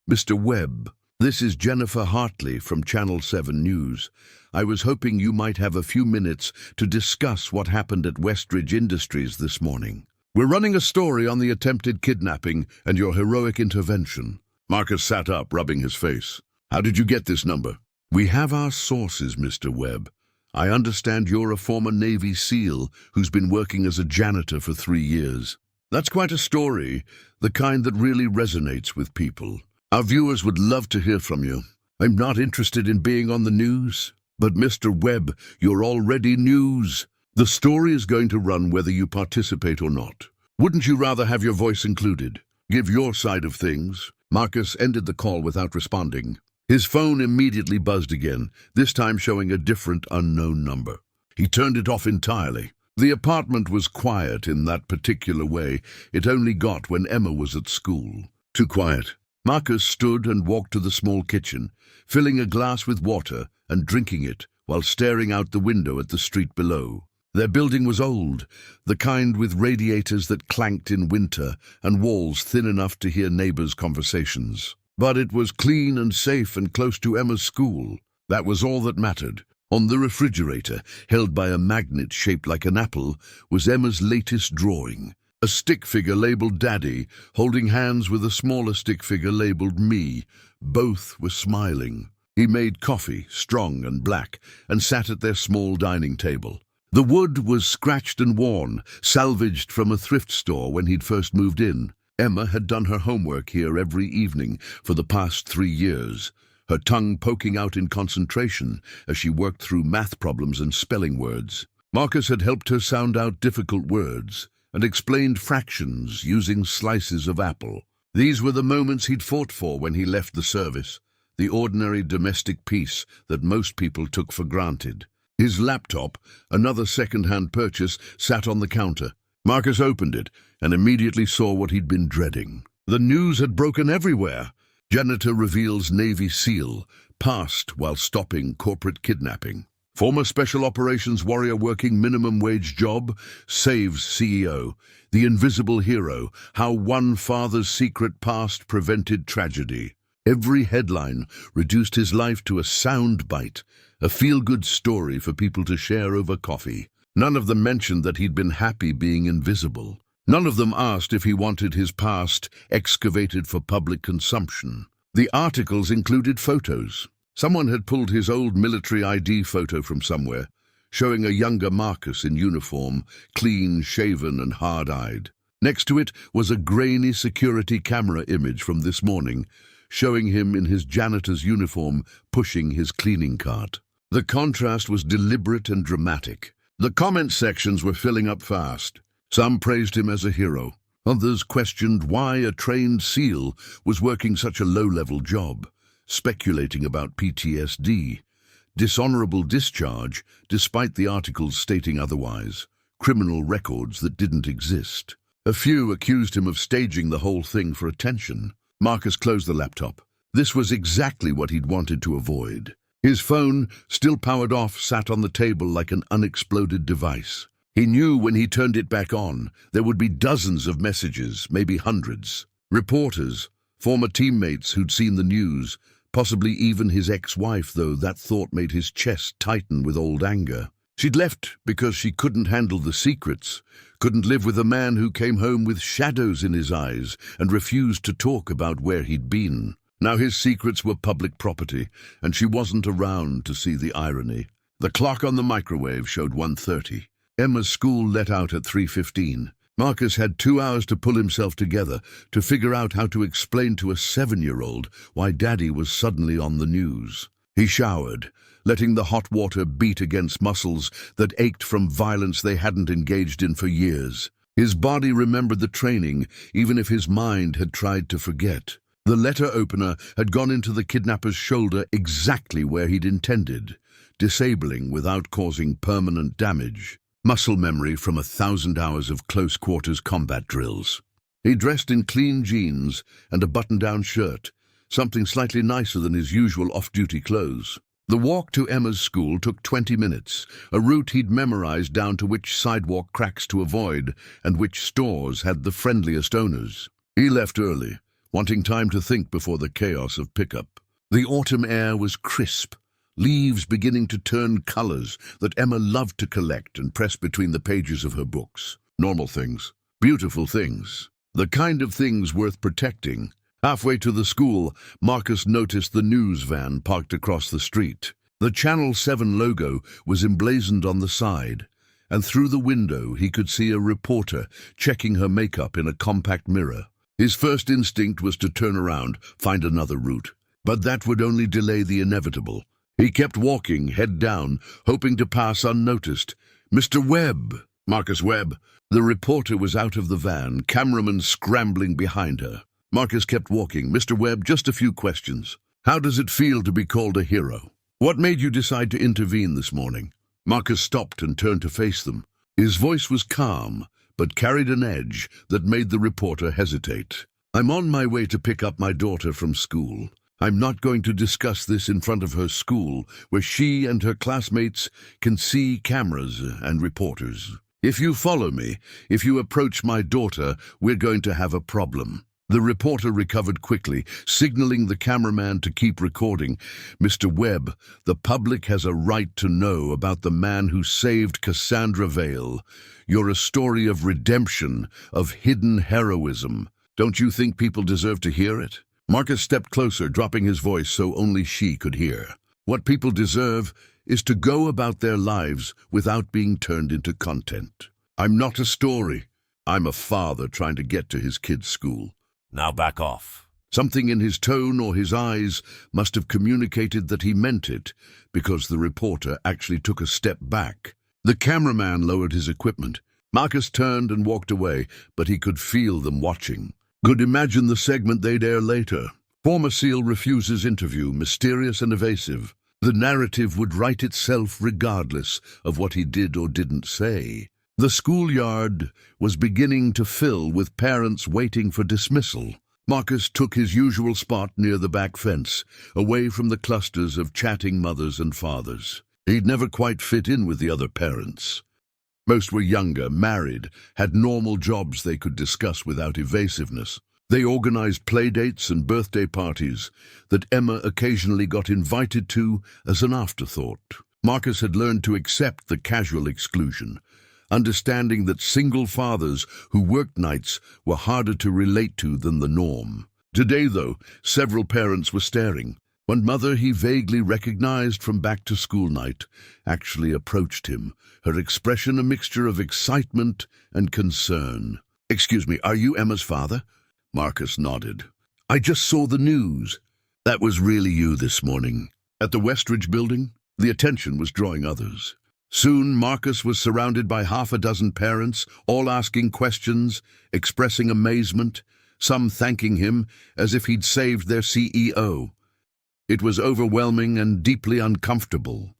"Mr. Webb, this is Jennifer Hartley from Channel 7 News. I was hoping you might have a few minutes to discuss what happened at Westridge Industries this morning. We're running a story on the attempted kidnapping and your heroic intervention." Marcus sat up, rubbing his face. "How did you get this number?" "We have our sources, Mr. Webb. I understand you're a former Navy SEAL who's been working as a janitor for 3 years. That's quite a story, the kind that really resonates with people. Our viewers would love to hear from you. I'm not interested in being on the news, but Mr. Webb, you're already news. The story is going to run whether you participate or not. Wouldn't you rather have your voice included? Give your side of things." Marcus ended the call without responding. His phone immediately buzzed again, this time showing a different unknown number. He turned it off entirely. The apartment was quiet in that particular way it only got when Emma was at school. Too quiet. Marcus stood and walked to the small kitchen, filling a glass with water and drinking it while staring out the window at the street below. Their building was old, the kind with radiators that clanked in winter and walls thin enough to hear neighbors' conversations. But it was clean and safe and close to Emma's school. That was all that mattered. On the refrigerator, held by a magnet shaped like an apple, was Emma's latest drawing. A stick figure labeled Daddy, holding hands with a smaller stick figure labeled Me. Both were smiling. He made coffee, strong and black, and sat at their small dining table. The wood was scratched and worn, salvaged from a thrift store when he'd first moved in. Emma had done her homework here every evening for the past 3 years, her tongue poking out in concentration as she worked through math problems and spelling words. Marcus had helped her sound out difficult words and explained fractions using slices of apple. These were the moments he'd fought for when he left the service, the ordinary domestic peace that most people took for granted. His laptop, another second-hand purchase, sat on the counter. Marcus opened it and immediately saw what he'd been dreading. The news had broken everywhere. Janitor reveals Navy SEAL, passed while stopping corporate kidnapping. Former Special Operations warrior working minimum wage job, saves CEO. The invisible hero, how one father's secret past prevented tragedy. Every headline reduced his life to a sound bite, a feel-good story for people to share over coffee. None of them mentioned that he'd been happy being invisible. None of them asked if he wanted his past excavated for public consumption. The articles included photos. Someone had pulled his old military ID photo from somewhere, showing a younger Marcus in uniform, clean-shaven and hard-eyed. Next to it was a grainy security camera image from this morning, showing him in his janitor's uniform pushing his cleaning cart. The contrast was deliberate and dramatic. The comment sections were filling up fast. Some praised him as a hero. Others questioned why a trained SEAL was working such a low-level job, speculating about PTSD, dishonorable discharge, despite the articles stating otherwise, criminal records that didn't exist. A few accused him of staging the whole thing for attention. Marcus closed the laptop. This was exactly what he'd wanted to avoid. His phone, still powered off, sat on the table like an unexploded device. He knew when he turned it back on, there would be dozens of messages, maybe hundreds. Reporters, former teammates who'd seen the news, possibly even his ex-wife, though that thought made his chest tighten with old anger. She'd left because she couldn't handle the secrets, couldn't live with a man who came home with shadows in his eyes and refused to talk about where he'd been. Now his secrets were public property, and she wasn't around to see the irony. The clock on the microwave showed 1:30. Emma's school let out at 3:15. Marcus had 2 hours to pull himself together, to figure out how to explain to a 7-year-old why Daddy was suddenly on the news. He showered, letting the hot water beat against muscles that ached from violence they hadn't engaged in for years. His body remembered the training, even if his mind had tried to forget. The letter opener had gone into the kidnapper's shoulder exactly where he'd intended, disabling without causing permanent damage. Muscle memory from 1,000 hours of close-quarters combat drills. He dressed in clean jeans and a button-down shirt, something slightly nicer than his usual off-duty clothes. The walk to Emma's school took 20 minutes, a route he'd memorized down to which sidewalk cracks to avoid and which stores had the friendliest owners. He left early, wanting time to think before the chaos of pickup. The autumn air was crisp, leaves beginning to turn colors that Emma loved to collect and press between the pages of her books. Normal things, beautiful things, the kind of things worth protecting. Halfway to the school, Marcus noticed the news van parked across the street. The Channel 7 logo was emblazoned on the side, and through the window he could see a reporter checking her makeup in a compact mirror. His first instinct was to turn around, find another route, but that would only delay the inevitable. He kept walking, head down, hoping to pass unnoticed. "Mr. Webb!" Marcus Webb. The reporter was out of the van, cameraman scrambling behind her. Marcus kept walking. "Mr. Webb, just a few questions. How does it feel to be called a hero? What made you decide to intervene this morning?" Marcus stopped and turned to face them. His voice was calm, but carried an edge that made the reporter hesitate. "I'm on my way to pick up my daughter from school. I'm not going to discuss this in front of her school, where she and her classmates can see cameras and reporters. If you follow me, if you approach my daughter, we're going to have a problem." The reporter recovered quickly, signaling the cameraman to keep recording. "Mr. Webb, the public has a right to know about the man who saved Cassandra Vale. You're a story of redemption, of hidden heroism. Don't you think people deserve to hear it?" Marcus stepped closer, dropping his voice so only she could hear. "What people deserve is to go about their lives without being turned into content. I'm not a story. I'm a father trying to get to his kid's school." "Now back off." Something in his tone or his eyes must have communicated that he meant it, because the reporter actually took a step back. The cameraman lowered his equipment. Marcus turned and walked away, but he could feel them watching. Could imagine the segment they'd air later. Former SEAL refuses interview, mysterious and evasive. The narrative would write itself regardless of what he did or didn't say. The schoolyard was beginning to fill with parents waiting for dismissal. Marcus took his usual spot near the back fence, away from the clusters of chatting mothers and fathers. He'd never quite fit in with the other parents. Most were younger, married, had normal jobs they could discuss without evasiveness. They organized playdates and birthday parties that Emma occasionally got invited to as an afterthought. Marcus had learned to accept the casual exclusion, understanding that single fathers who worked nights were harder to relate to than the norm. Today, though, several parents were staring. One mother he vaguely recognized from back-to-school night actually approached him, her expression a mixture of excitement and concern. "Excuse me, are you Emma's father?" Marcus nodded. "I just saw the news." "That was really you this morning." At the Westridge building, the attention was drawing others. Soon Marcus was surrounded by half a dozen parents, all asking questions, expressing amazement, some thanking him as if he'd saved their CEO. It was overwhelming and deeply uncomfortable.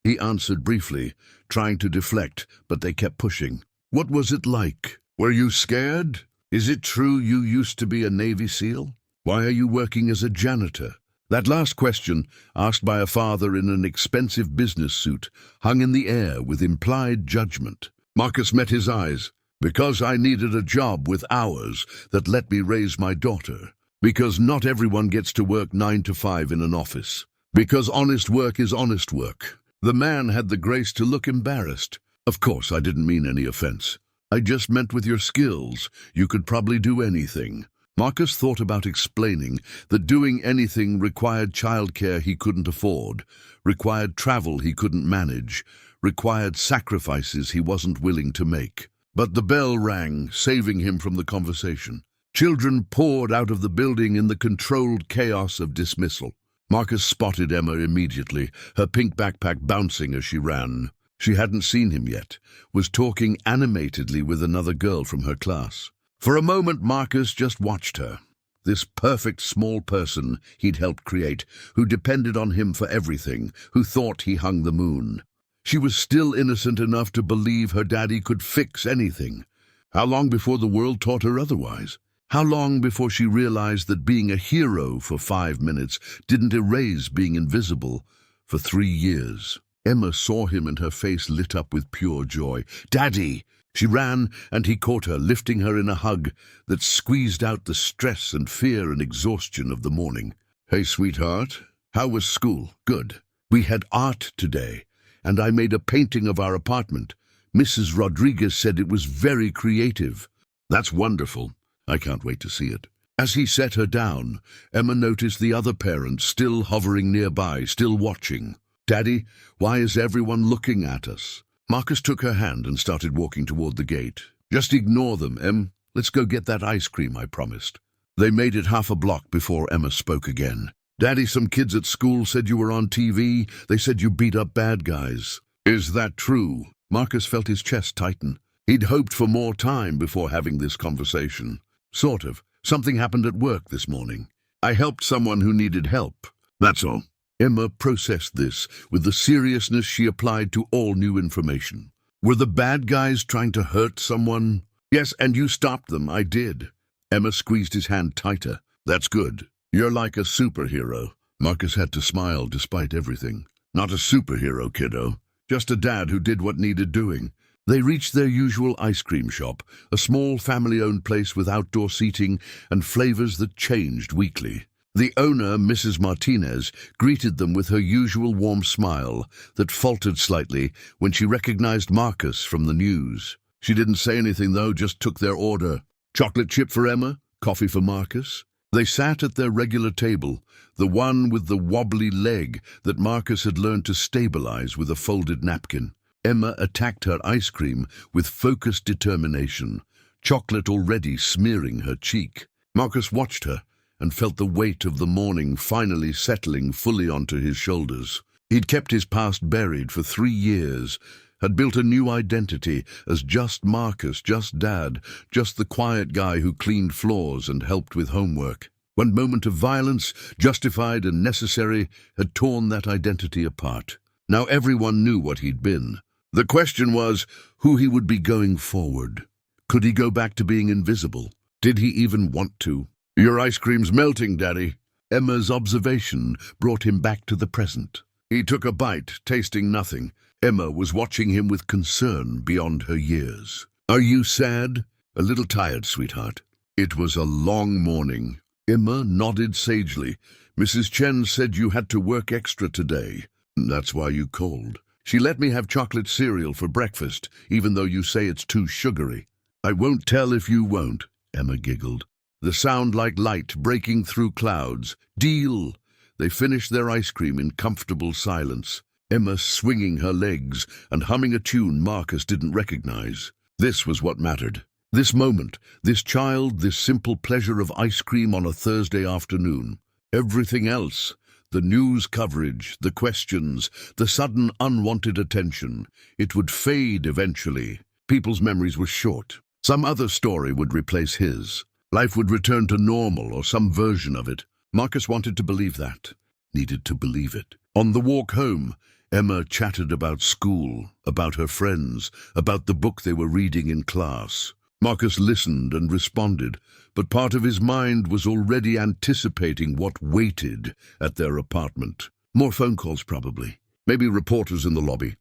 He answered briefly, trying to deflect, but they kept pushing. "What was it like? Were you scared? Is it true you used to be a Navy SEAL? Why are you working as a janitor?" That last question, asked by a father in an expensive business suit, hung in the air with implied judgment. Marcus met his eyes. "Because I needed a job with hours that let me raise my daughter. Because not everyone gets to work 9 to 5 in an office. Because honest work is honest work." The man had the grace to look embarrassed. "Of course, I didn't mean any offense. I just meant with your skills, you could probably do anything." Marcus thought about explaining that doing anything required childcare he couldn't afford, required travel he couldn't manage, required sacrifices he wasn't willing to make. But the bell rang, saving him from the conversation. Children poured out of the building in the controlled chaos of dismissal. Marcus spotted Emma immediately, her pink backpack bouncing as she ran. She hadn't seen him yet, was talking animatedly with another girl from her class. For a moment, Marcus just watched her. This perfect small person he'd helped create, who depended on him for everything, who thought he hung the moon. She was still innocent enough to believe her daddy could fix anything. How long before the world taught her otherwise? How long before she realized that being a hero for 5 minutes didn't erase being invisible for 3 years? Emma saw him and her face lit up with pure joy. "Daddy!" She ran, and he caught her, lifting her in a hug that squeezed out the stress and fear and exhaustion of the morning. "Hey, sweetheart, how was school?" "Good. We had art today, and I made a painting of our apartment. Mrs. Rodriguez said it was very creative." "That's wonderful. I can't wait to see it." As he set her down, Emma noticed the other parents still hovering nearby, still watching. "Daddy, why is everyone looking at us?" Marcus took her hand and started walking toward the gate. "Just ignore them, Em. Let's go get that ice cream I promised." They made it half a block before Emma spoke again. "Daddy, some kids at school said you were on TV. They said you beat up bad guys. Is that true?" Marcus felt his chest tighten. He'd hoped for more time before having this conversation. "Sort of. Something happened at work this morning. I helped someone who needed help. That's all." Emma processed this with the seriousness she applied to all new information. "Were the bad guys trying to hurt someone?" "Yes, and you stopped them." "I did." Emma squeezed his hand tighter. "That's good. You're like a superhero." Marcus had to smile despite everything. "Not a superhero, kiddo. Just a dad who did what needed doing." They reached their usual ice cream shop, a small family-owned place with outdoor seating and flavors that changed weekly. The owner, Mrs. Martinez, greeted them with her usual warm smile that faltered slightly when she recognized Marcus from the news. She didn't say anything, though, just took their order. Chocolate chip for Emma, coffee for Marcus. They sat at their regular table, the one with the wobbly leg that Marcus had learned to stabilize with a folded napkin. Emma attacked her ice cream with focused determination, chocolate already smearing her cheek. Marcus watched her and felt the weight of the morning finally settling fully onto his shoulders. He'd kept his past buried for 3 years, had built a new identity as just Marcus, just Dad, just the quiet guy who cleaned floors and helped with homework. One moment of violence, justified and necessary, had torn that identity apart. Now everyone knew what he'd been. The question was who he would be going forward. Could he go back to being invisible? Did he even want to? "Your ice cream's melting, Daddy." Emma's observation brought him back to the present. He took a bite, tasting nothing. Emma was watching him with concern beyond her years. "Are you sad?" "A little tired, sweetheart." It was a long morning. Emma nodded sagely. "Mrs. Chen said you had to work extra today." That's why you called. She let me have chocolate cereal for breakfast, even though you say it's too sugary. I won't tell if you won't, Emma giggled. The sound like light breaking through clouds. Deal! They finished their ice cream in comfortable silence, Emma swinging her legs and humming a tune Marcus didn't recognize. This was what mattered. This moment, this child, this simple pleasure of ice cream on a Thursday afternoon. Everything else, the news coverage, the questions, the sudden unwanted attention, it would fade eventually. People's memories were short. Some other story would replace his. Life would return to normal or some version of it. Marcus wanted to believe that, needed to believe it. On the walk home, Emma chatted about school, about her friends, about the book they were reading in class. Marcus listened and responded, but part of his mind was already anticipating what waited at their apartment. More phone calls probably, maybe reporters in the lobby.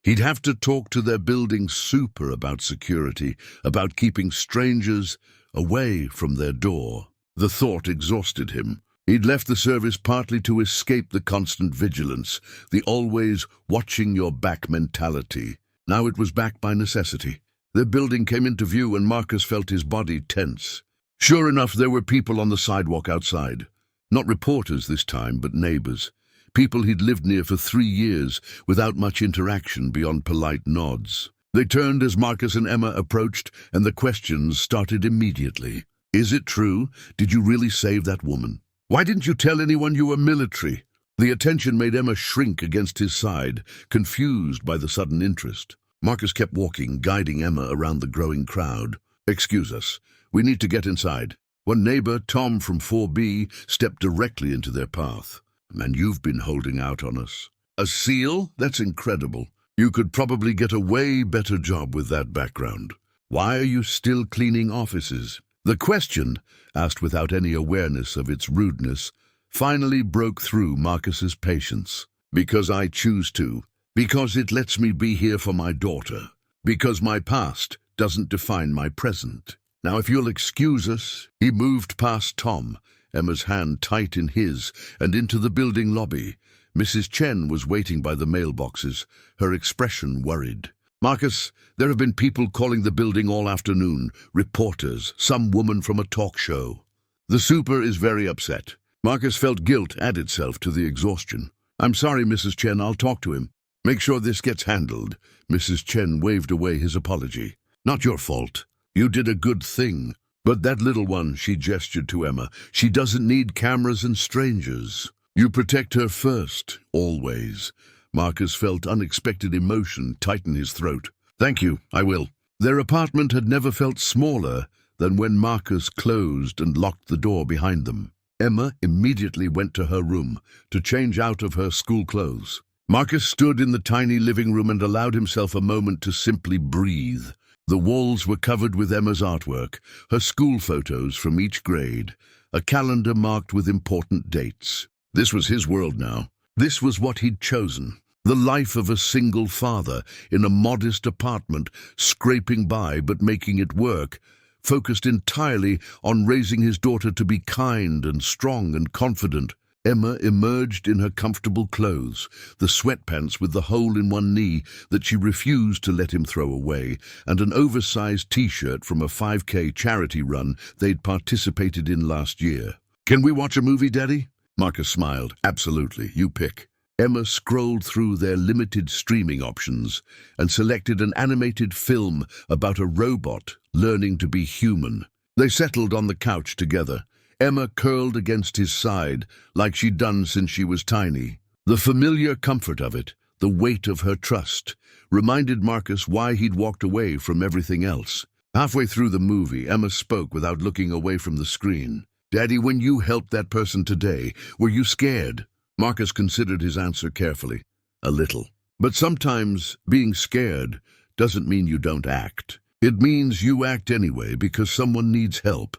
He'd have to talk to their building super about security, about keeping strangers away from their door. The thought exhausted him. He'd left the service partly to escape the constant vigilance, the always watching your back mentality. Now it was back by necessity. Their building came into view and Marcus felt his body tense. Sure enough, there were people on the sidewalk outside. Not reporters this time, but neighbors. People he'd lived near for 3 years, without much interaction beyond polite nods. They turned as Marcus and Emma approached, and the questions started immediately. Is it true? Did you really save that woman? Why didn't you tell anyone you were military? The attention made Emma shrink against his side, confused by the sudden interest. Marcus kept walking, guiding Emma around the growing crowd. Excuse us, we need to get inside. One neighbor, Tom from 4B, stepped directly into their path. And you've been holding out on us. A SEAL? That's incredible. You could probably get a way better job with that background. Why are you still cleaning offices? The question, asked without any awareness of its rudeness, finally broke through Marcus's patience. Because I choose to. Because it lets me be here for my daughter. Because my past doesn't define my present. Now, if you'll excuse us, he moved past Tom, Emma's hand tight in his, and into the building lobby. Mrs. Chen was waiting by the mailboxes, her expression worried. Marcus, there have been people calling the building all afternoon, reporters, some woman from a talk show. The super is very upset. Marcus felt guilt add itself to the exhaustion. I'm sorry, Mrs. Chen, I'll talk to him. Make sure this gets handled. Mrs. Chen waved away his apology. Not your fault. You did a good thing. But that little one, she gestured to Emma, she doesn't need cameras and strangers. You protect her first, always. Marcus felt unexpected emotion tighten his throat. Thank you, I will. Their apartment had never felt smaller than when Marcus closed and locked the door behind them. Emma immediately went to her room to change out of her school clothes. Marcus stood in the tiny living room and allowed himself a moment to simply breathe. The walls were covered with Emma's artwork, her school photos from each grade, a calendar marked with important dates. This was his world now. This was what he'd chosen. The life of a single father in a modest apartment, scraping by but making it work, focused entirely on raising his daughter to be kind and strong and confident. Emma emerged in her comfortable clothes, the sweatpants with the hole in one knee that she refused to let him throw away, and an oversized T-shirt from a 5K charity run they'd participated in last year. Can we watch a movie, Daddy? Marcus smiled. Absolutely, you pick. Emma scrolled through their limited streaming options and selected an animated film about a robot learning to be human. They settled on the couch together, Emma curled against his side like she'd done since she was tiny. The familiar comfort of it, the weight of her trust, reminded Marcus why he'd walked away from everything else. Halfway through the movie, Emma spoke without looking away from the screen. Daddy, when you helped that person today, were you scared? Marcus considered his answer carefully. A little. But sometimes being scared doesn't mean you don't act. It means you act anyway because someone needs help.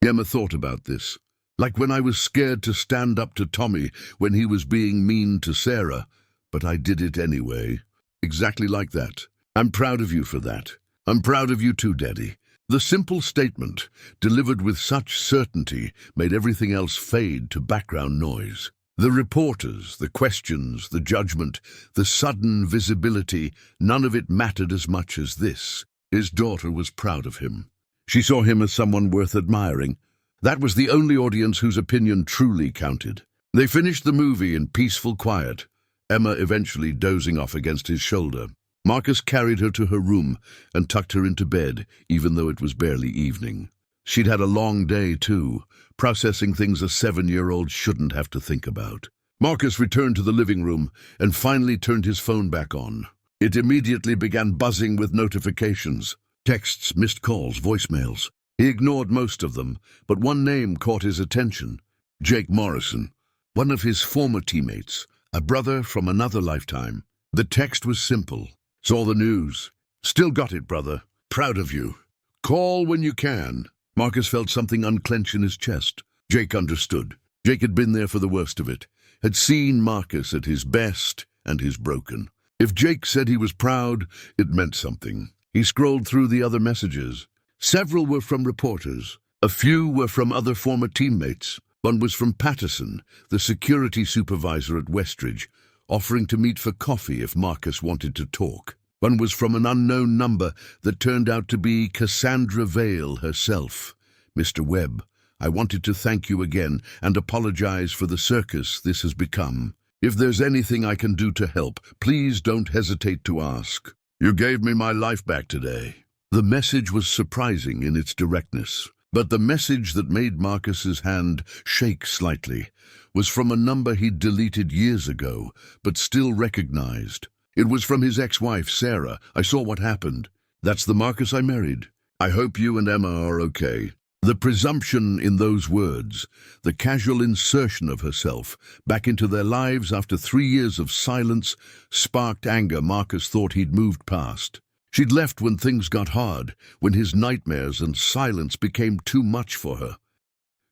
Emma thought about this. Like when I was scared to stand up to Tommy when he was being mean to Sarah, but I did it anyway. Exactly like that. I'm proud of you for that. I'm proud of you too, Daddy. The simple statement, delivered with such certainty, made everything else fade to background noise. The reporters, the questions, the judgment, the sudden visibility, none of it mattered as much as this. His daughter was proud of him. She saw him as someone worth admiring. That was the only audience whose opinion truly counted. They finished the movie in peaceful quiet, Emma eventually dozing off against his shoulder. Marcus carried her to her room and tucked her into bed, even though it was barely evening. She'd had a long day, too, processing things a 7-year-old shouldn't have to think about. Marcus returned to the living room and finally turned his phone back on. It immediately began buzzing with notifications. Texts, missed calls, voicemails. He ignored most of them, but one name caught his attention. Jake Morrison, one of his former teammates, a brother from another lifetime. The text was simple. Saw the news. Still got it, brother. Proud of you. Call when you can. Marcus felt something unclench in his chest. Jake understood. Jake had been there for the worst of it, had seen Marcus at his best and his broken. If Jake said he was proud, it meant something. He scrolled through the other messages. Several were from reporters. A few were from other former teammates. One was from Patterson, the security supervisor at Westridge, offering to meet for coffee if Marcus wanted to talk. One was from an unknown number that turned out to be Cassandra Vale herself. Mr. Webb, I wanted to thank you again and apologize for the circus this has become. If there's anything I can do to help, please don't hesitate to ask. You gave me my life back today. The message was surprising in its directness, but the message that made Marcus's hand shake slightly was from a number he'd deleted years ago, but still recognized. It was from his ex-wife, Sarah. I saw what happened. That's the Marcus I married. I hope you and Emma are okay. The presumption in those words, the casual insertion of herself back into their lives after 3 years of silence, sparked anger Marcus thought he'd moved past. She'd left when things got hard, when his nightmares and silence became too much for her.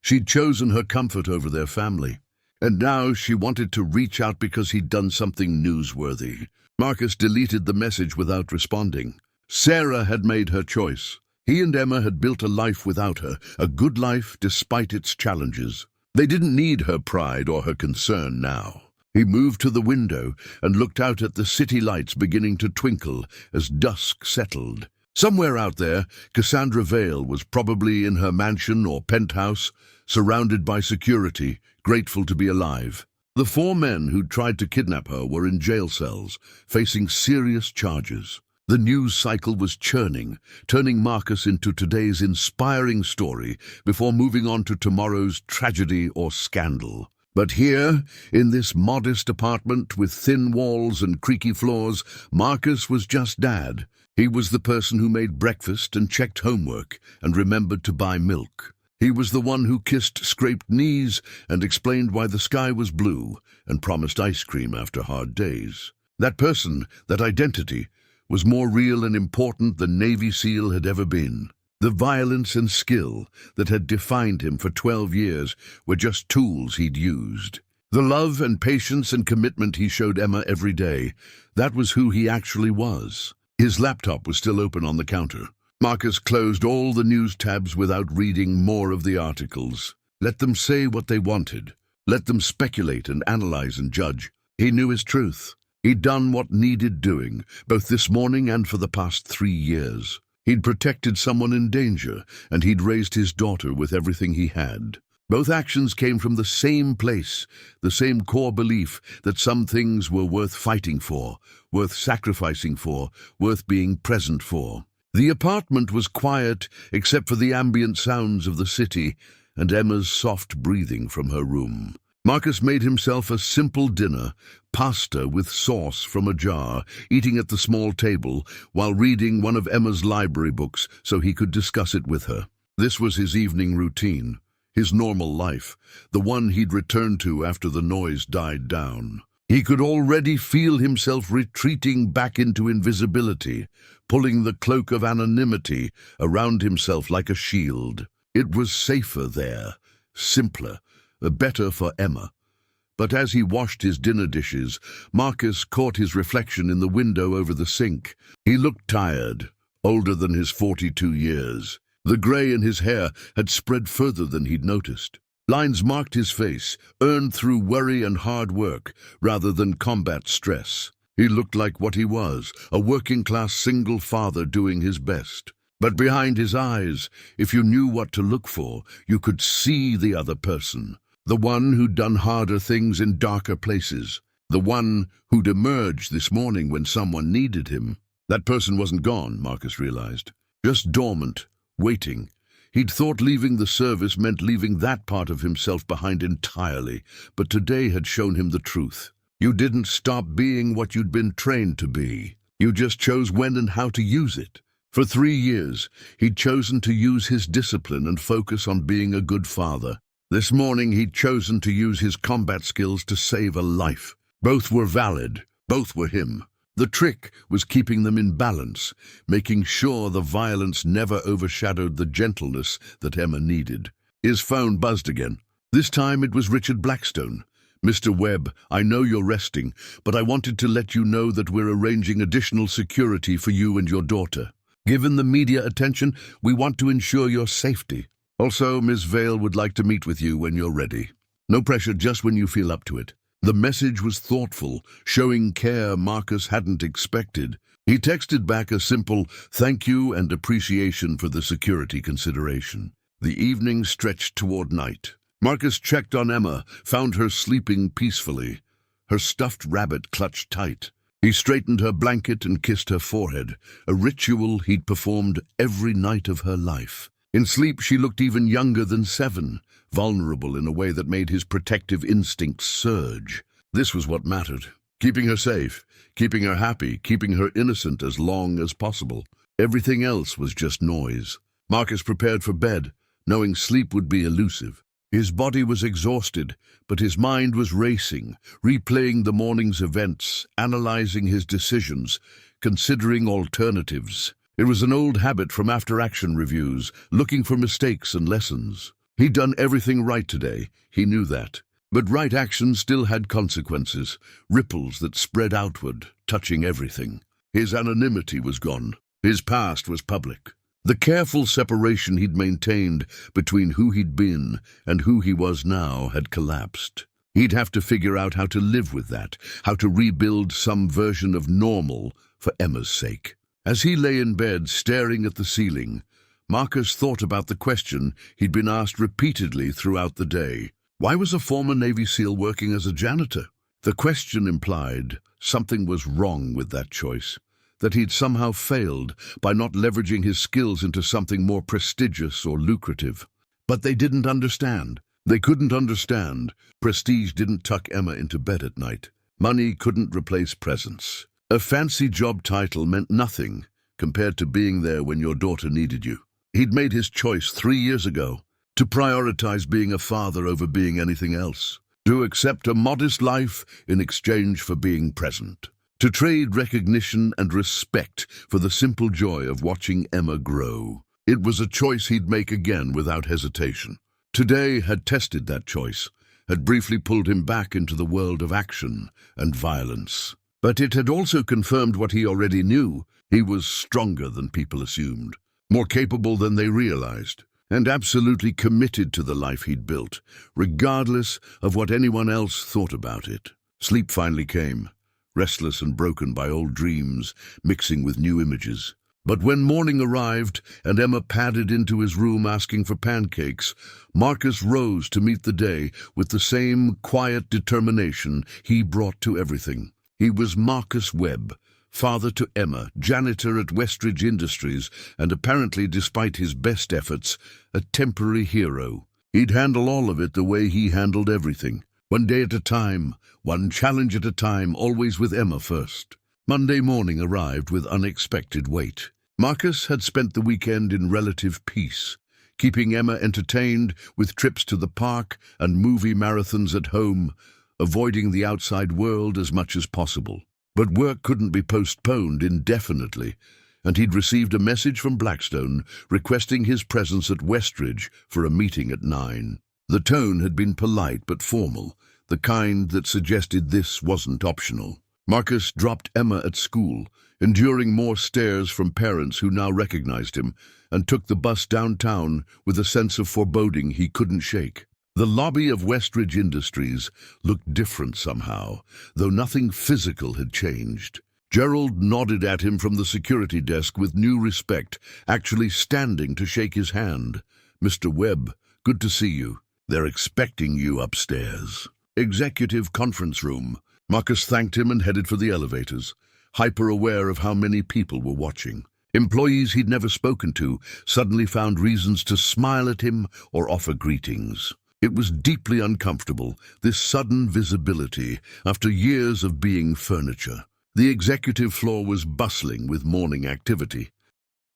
She'd chosen her comfort over their family, and now she wanted to reach out because he'd done something newsworthy. Marcus deleted the message without responding. Sarah had made her choice. He and Emma had built a life without her, a good life despite its challenges. They didn't need her pride or her concern now. He moved to the window and looked out at the city lights beginning to twinkle as dusk settled. Somewhere out there, Cassandra Vale was probably in her mansion or penthouse, surrounded by security, grateful to be alive. The 4 men who'd tried to kidnap her were in jail cells, facing serious charges. The news cycle was churning, turning Marcus into today's inspiring story before moving on to tomorrow's tragedy or scandal. But here, in this modest apartment with thin walls and creaky floors, Marcus was just Dad. He was the person who made breakfast and checked homework and remembered to buy milk. He was the one who kissed scraped knees and explained why the sky was blue and promised ice cream after hard days. That person, that identity, was more real and important than Navy SEAL had ever been. The violence and skill that had defined him for 12 years were just tools he'd used. The love and patience and commitment he showed Emma every day, that was who he actually was. His laptop was still open on the counter. Marcus closed all the news tabs without reading more of the articles. Let them say what they wanted. Let them speculate and analyze and judge. He knew his truth. He'd done what needed doing, both this morning and for the past 3 years. He'd protected someone in danger, and he'd raised his daughter with everything he had. Both actions came from the same place, the same core belief that some things were worth fighting for, worth sacrificing for, worth being present for. The apartment was quiet except for the ambient sounds of the city and Emma's soft breathing from her room. Marcus made himself a simple dinner, pasta with sauce from a jar, eating at the small table while reading one of Emma's library books so he could discuss it with her. This was his evening routine, his normal life, the one he'd returned to after the noise died down. He could already feel himself retreating back into invisibility, pulling the cloak of anonymity around himself like a shield. It was safer there, simpler, better for Emma. But as he washed his dinner dishes, Marcus caught his reflection in the window over the sink. He looked tired, older than his 42 years. The grey in his hair had spread further than he'd noticed. Lines marked his face, earned through worry and hard work, rather than combat stress. He looked like what he was, a working-class single father doing his best. But behind his eyes, if you knew what to look for, you could see the other person. The one who'd done harder things in darker places. The one who'd emerged this morning when someone needed him. That person wasn't gone, Marcus realized. Just dormant, waiting. He'd thought leaving the service meant leaving that part of himself behind entirely, but today had shown him the truth. You didn't stop being what you'd been trained to be. You just chose when and how to use it. For 3 years, he'd chosen to use his discipline and focus on being a good father. This morning, he'd chosen to use his combat skills to save a life. Both were valid. Both were him. The trick was keeping them in balance, making sure the violence never overshadowed the gentleness that Emma needed. His phone buzzed again. This time it was Richard Blackstone. "Mr. Webb, I know you're resting, but I wanted to let you know that we're arranging additional security for you and your daughter. Given the media attention, we want to ensure your safety. Also, Ms. Vale would like to meet with you when you're ready. No pressure, just when you feel up to it." The message was thoughtful, showing care Marcus hadn't expected. He texted back a simple thank you and appreciation for the security consideration. The evening stretched toward night. Marcus checked on Emma, found her sleeping peacefully, her stuffed rabbit clutched tight. He straightened her blanket and kissed her forehead, a ritual he'd performed every night of her life. In sleep, she looked even younger than 7, vulnerable in a way that made his protective instincts surge. This was what mattered. Keeping her safe, keeping her happy, keeping her innocent as long as possible. Everything else was just noise. Marcus prepared for bed, knowing sleep would be elusive. His body was exhausted, but his mind was racing, replaying the morning's events, analyzing his decisions, considering alternatives. It was an old habit from after-action reviews, looking for mistakes and lessons. He'd done everything right today, he knew that. But right action still had consequences, ripples that spread outward, touching everything. His anonymity was gone. His past was public. The careful separation he'd maintained between who he'd been and who he was now had collapsed. He'd have to figure out how to live with that, how to rebuild some version of normal for Emma's sake. As he lay in bed, staring at the ceiling, Marcus thought about the question he'd been asked repeatedly throughout the day. Why was a former Navy SEAL working as a janitor? The question implied something was wrong with that choice, that he'd somehow failed by not leveraging his skills into something more prestigious or lucrative. But they didn't understand. They couldn't understand. Prestige didn't tuck Emma into bed at night. Money couldn't replace presence. A fancy job title meant nothing compared to being there when your daughter needed you. He'd made his choice 3 years ago, to prioritize being a father over being anything else, to accept a modest life in exchange for being present, to trade recognition and respect for the simple joy of watching Emma grow. It was a choice he'd make again without hesitation. Today had tested that choice, had briefly pulled him back into the world of action and violence. But it had also confirmed what he already knew. He was stronger than people assumed, more capable than they realized, and absolutely committed to the life he'd built, regardless of what anyone else thought about it. Sleep finally came, restless and broken by old dreams, mixing with new images. But when morning arrived and Emma padded into his room asking for pancakes, Marcus rose to meet the day with the same quiet determination he brought to everything. He was Marcus Webb, father to Emma, janitor at Westridge Industries, and apparently, despite his best efforts, a temporary hero. He'd handle all of it the way he handled everything. One day at a time, one challenge at a time, always with Emma first. Monday morning arrived with unexpected weight. Marcus had spent the weekend in relative peace, keeping Emma entertained with trips to the park and movie marathons at home, avoiding the outside world as much as possible. But work couldn't be postponed indefinitely, and he'd received a message from Blackstone requesting his presence at Westridge for a meeting at 9. The tone had been polite but formal, the kind that suggested this wasn't optional. Marcus dropped Emma at school, enduring more stares from parents who now recognized him, and took the bus downtown with a sense of foreboding he couldn't shake. The lobby of Westridge Industries looked different somehow, though nothing physical had changed. Gerald nodded at him from the security desk with new respect, actually standing to shake his hand. "Mr. Webb, good to see you. They're expecting you upstairs." "Executive conference room." Marcus thanked him and headed for the elevators, hyper-aware of how many people were watching. Employees he'd never spoken to suddenly found reasons to smile at him or offer greetings. It was deeply uncomfortable, this sudden visibility after years of being furniture. The executive floor was bustling with morning activity.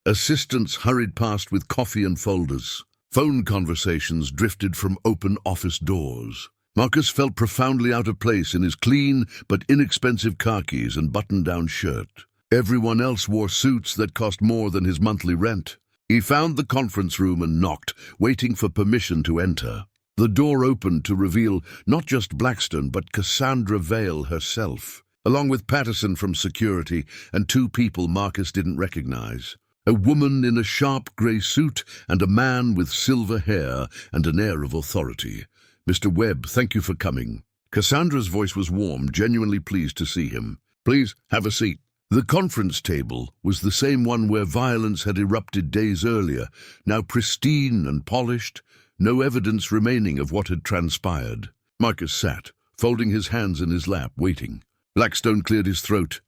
Assistants hurried past with coffee and folders. Phone conversations drifted from open office doors. Marcus felt profoundly out of place in his clean but inexpensive khakis and button-down shirt. Everyone else wore suits that cost more than his monthly rent. He found the conference room and knocked, waiting for permission to enter. The door opened to reveal not just Blackstone but Cassandra Vale herself, along with Patterson from security and two people Marcus didn't recognize. A woman in a sharp grey suit and a man with silver hair and an air of authority. "Mr. Webb, thank you for coming." Cassandra's voice was warm, genuinely pleased to see him. "Please, have a seat." The conference table was the same one where violence had erupted days earlier, now pristine and polished, no evidence remaining of what had transpired. Marcus sat, folding his hands in his lap, waiting. Blackstone cleared his throat.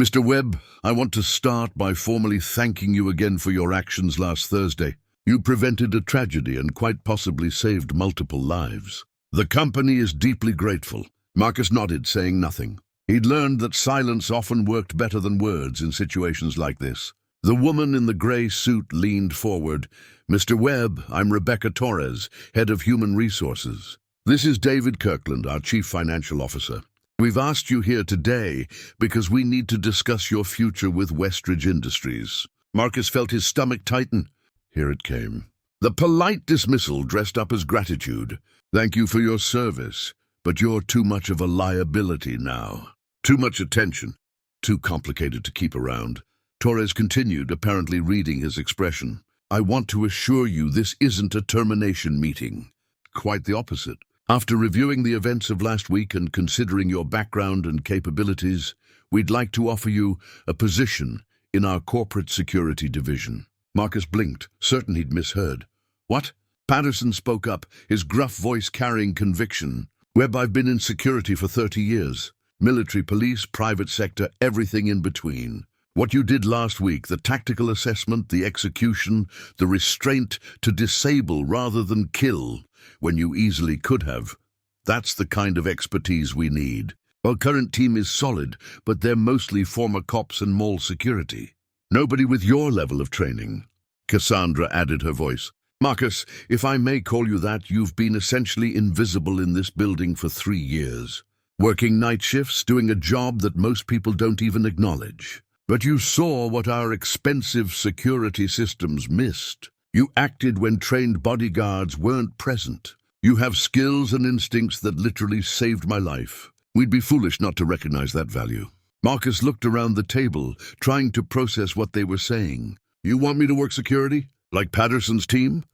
"Mr. Webb, I want to start by formally thanking you again for your actions last Thursday. You prevented a tragedy and quite possibly saved multiple lives. The company is deeply grateful." Marcus nodded, saying nothing. He'd learned that silence often worked better than words in situations like this. The woman in the grey suit leaned forward. "Mr. Webb, I'm Rebecca Torres, Head of Human Resources. This is David Kirkland, our Chief Financial Officer. We've asked you here today because we need to discuss your future with Westridge Industries." Marcus felt his stomach tighten. Here it came. The polite dismissal dressed up as gratitude. "Thank you for your service, but you're too much of a liability now. Too much attention. Too complicated to keep around." Torres continued, apparently reading his expression. "I want to assure you this isn't a termination meeting. Quite the opposite. After reviewing the events of last week and considering your background and capabilities, we'd like to offer you a position in our corporate security division." Marcus blinked, certain he'd misheard. "What?" Patterson spoke up, his gruff voice carrying conviction. "Webb, I've been in security for 30 years. Military, police, private sector, everything in between. What you did last week, the tactical assessment, the execution, the restraint to disable rather than kill, when you easily could have, that's the kind of expertise we need. Our current team is solid, but they're mostly former cops and mall security. Nobody with your level of training." Cassandra added her voice. "Marcus, if I may call you that, you've been essentially invisible in this building for 3 years. Working night shifts, doing a job that most people don't even acknowledge. But you saw what our expensive security systems missed. You acted when trained bodyguards weren't present. You have skills and instincts that literally saved my life. We'd be foolish not to recognize that value." Marcus looked around the table, trying to process what they were saying. "You want me to work security? Like Patterson's team?"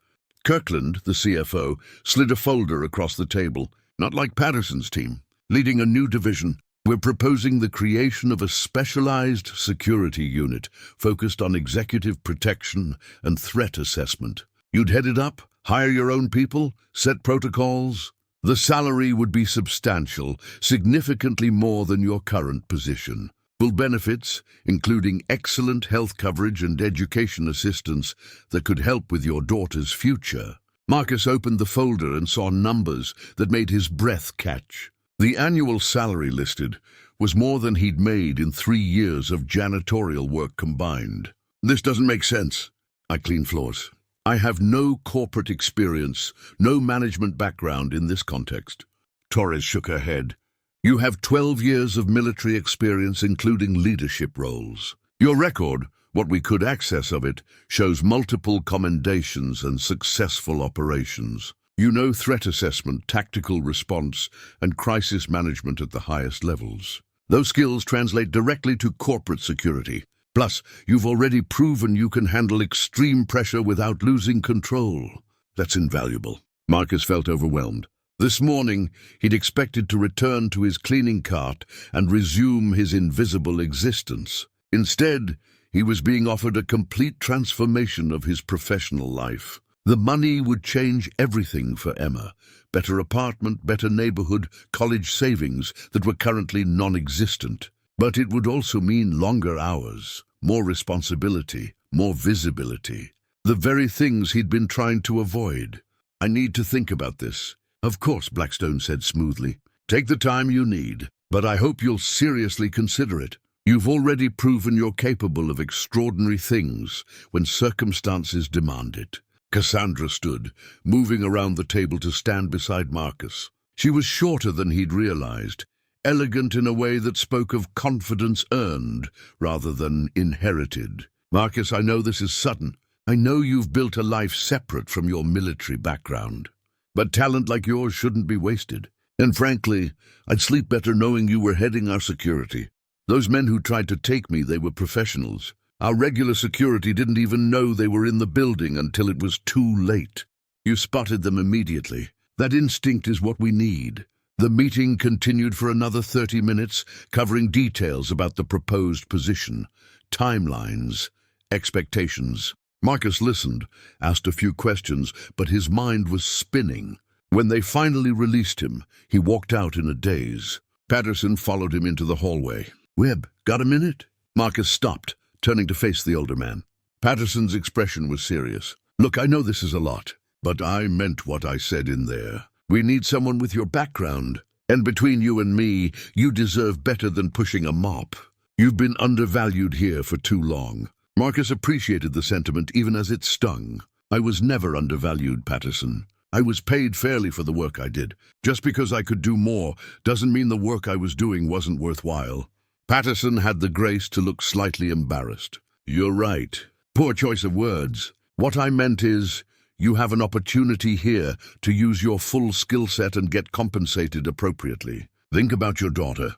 Kirkland, the CFO, slid a folder across the table. "Not like Patterson's team. Leading a new division. We're proposing the creation of a specialized security unit focused on executive protection and threat assessment. You'd head it up, hire your own people, set protocols. The salary would be substantial, significantly more than your current position. Full benefits, including excellent health coverage and education assistance that could help with your daughter's future." Marcus opened the folder and saw numbers that made his breath catch. The annual salary listed was more than he'd made in 3 years of janitorial work combined. "This doesn't make sense." "I clean floors. I have no corporate experience, no management background in this context." Torres shook her head. "You have 12 years of military experience, including leadership roles. Your record, what we could access of it, shows multiple commendations and successful operations. You know threat assessment, tactical response, and crisis management at the highest levels. Those skills translate directly to corporate security. Plus, you've already proven you can handle extreme pressure without losing control. That's invaluable." Marcus felt overwhelmed. This morning, he'd expected to return to his cleaning cart and resume his invisible existence. Instead, he was being offered a complete transformation of his professional life. The money would change everything for Emma. Better apartment, better neighborhood, college savings that were currently non-existent. But it would also mean longer hours, more responsibility, more visibility. The very things he'd been trying to avoid. "I need to think about this." "Of course," Blackstone said smoothly. "Take the time you need, but I hope you'll seriously consider it. You've already proven you're capable of extraordinary things when circumstances demand it." Cassandra stood, moving around the table to stand beside Marcus. She was shorter than he'd realized, elegant in a way that spoke of confidence earned rather than inherited. "Marcus, I know this is sudden. I know you've built a life separate from your military background. But talent like yours shouldn't be wasted. And frankly, I'd sleep better knowing you were heading our security. Those men who tried to take me, they were professionals. Our regular security didn't even know they were in the building until it was too late. You spotted them immediately. That instinct is what we need." The meeting continued for another 30 minutes, covering details about the proposed position, timelines, expectations. Marcus listened, asked a few questions, but his mind was spinning. When they finally released him, he walked out in a daze. Patterson followed him into the hallway. "Webb, got a minute?" Marcus stopped, turning to face the older man. Patterson's expression was serious. "Look, I know this is a lot, but I meant what I said in there. We need someone with your background. And between you and me, you deserve better than pushing a mop. You've been undervalued here for too long." Marcus appreciated the sentiment even as it stung. "I was never undervalued, Patterson. I was paid fairly for the work I did. Just because I could do more doesn't mean the work I was doing wasn't worthwhile." Patterson had the grace to look slightly embarrassed. "You're right. Poor choice of words. What I meant is, you have an opportunity here to use your full skill set and get compensated appropriately. Think about your daughter.